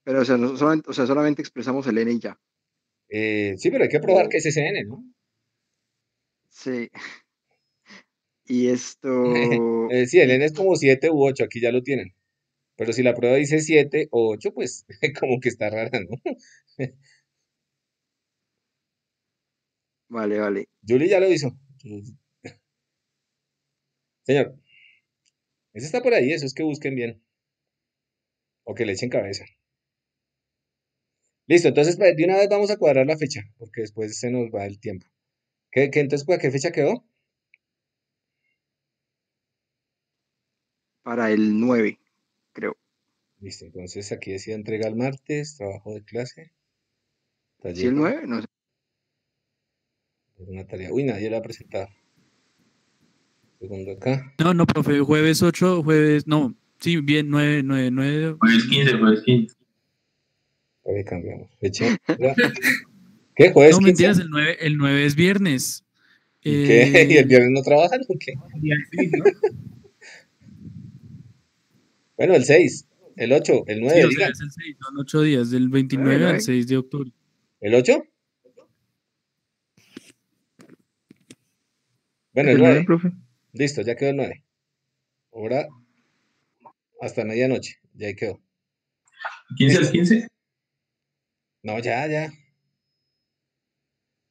Pero, o sea, solamente expresamos el n y ya. Sí, pero hay que probar que es ese n, ¿no? Sí. Y esto. Sí, el n es como 7 u 8, aquí ya lo tienen. Pero si la prueba dice 7 o 8, pues como que está rara, ¿no? Vale. Julie ya lo hizo. Señor, ese está por ahí, eso es que busquen bien. O que le echen cabeza. Listo, entonces de una vez vamos a cuadrar la fecha, porque después se nos va el tiempo. Entonces, ¿para qué fecha quedó? Para el 9, creo. Listo, entonces aquí decía entrega el martes, trabajo de clase. ¿Sí Taller. el 9? No sé. Una tarea. Uy, nadie la ha presentado. Segundo acá. No, profe, jueves 8, no, sí, bien, 9. Jueves 15. Ahí cambiamos. Fecha. ¿Qué? ¿Jueves No, 15? mentiras, el 9 es viernes. ¿Y qué? ¿Y el viernes no trabajan o qué? Bueno, el 6, el 8, el 9, Sí, o sea, digan. es el 6, son 8 días, del 29 al 6 de octubre. ¿El 8? Bueno, el El 9, 9. profe. Listo, ya quedó el 9. Ahora hasta medianoche, ya ahí quedó. 15 al 15. No, ya.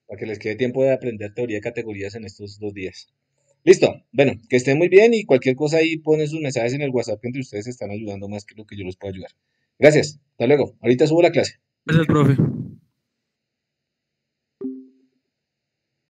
Para que les quede tiempo de aprender teoría de categorías en estos 2 días. Listo. Bueno, que estén muy bien y cualquier cosa ahí ponen sus mensajes en el WhatsApp que entre ustedes están ayudando más que lo que yo los puedo ayudar. Gracias. Hasta luego. Ahorita subo la clase. Gracias, profe.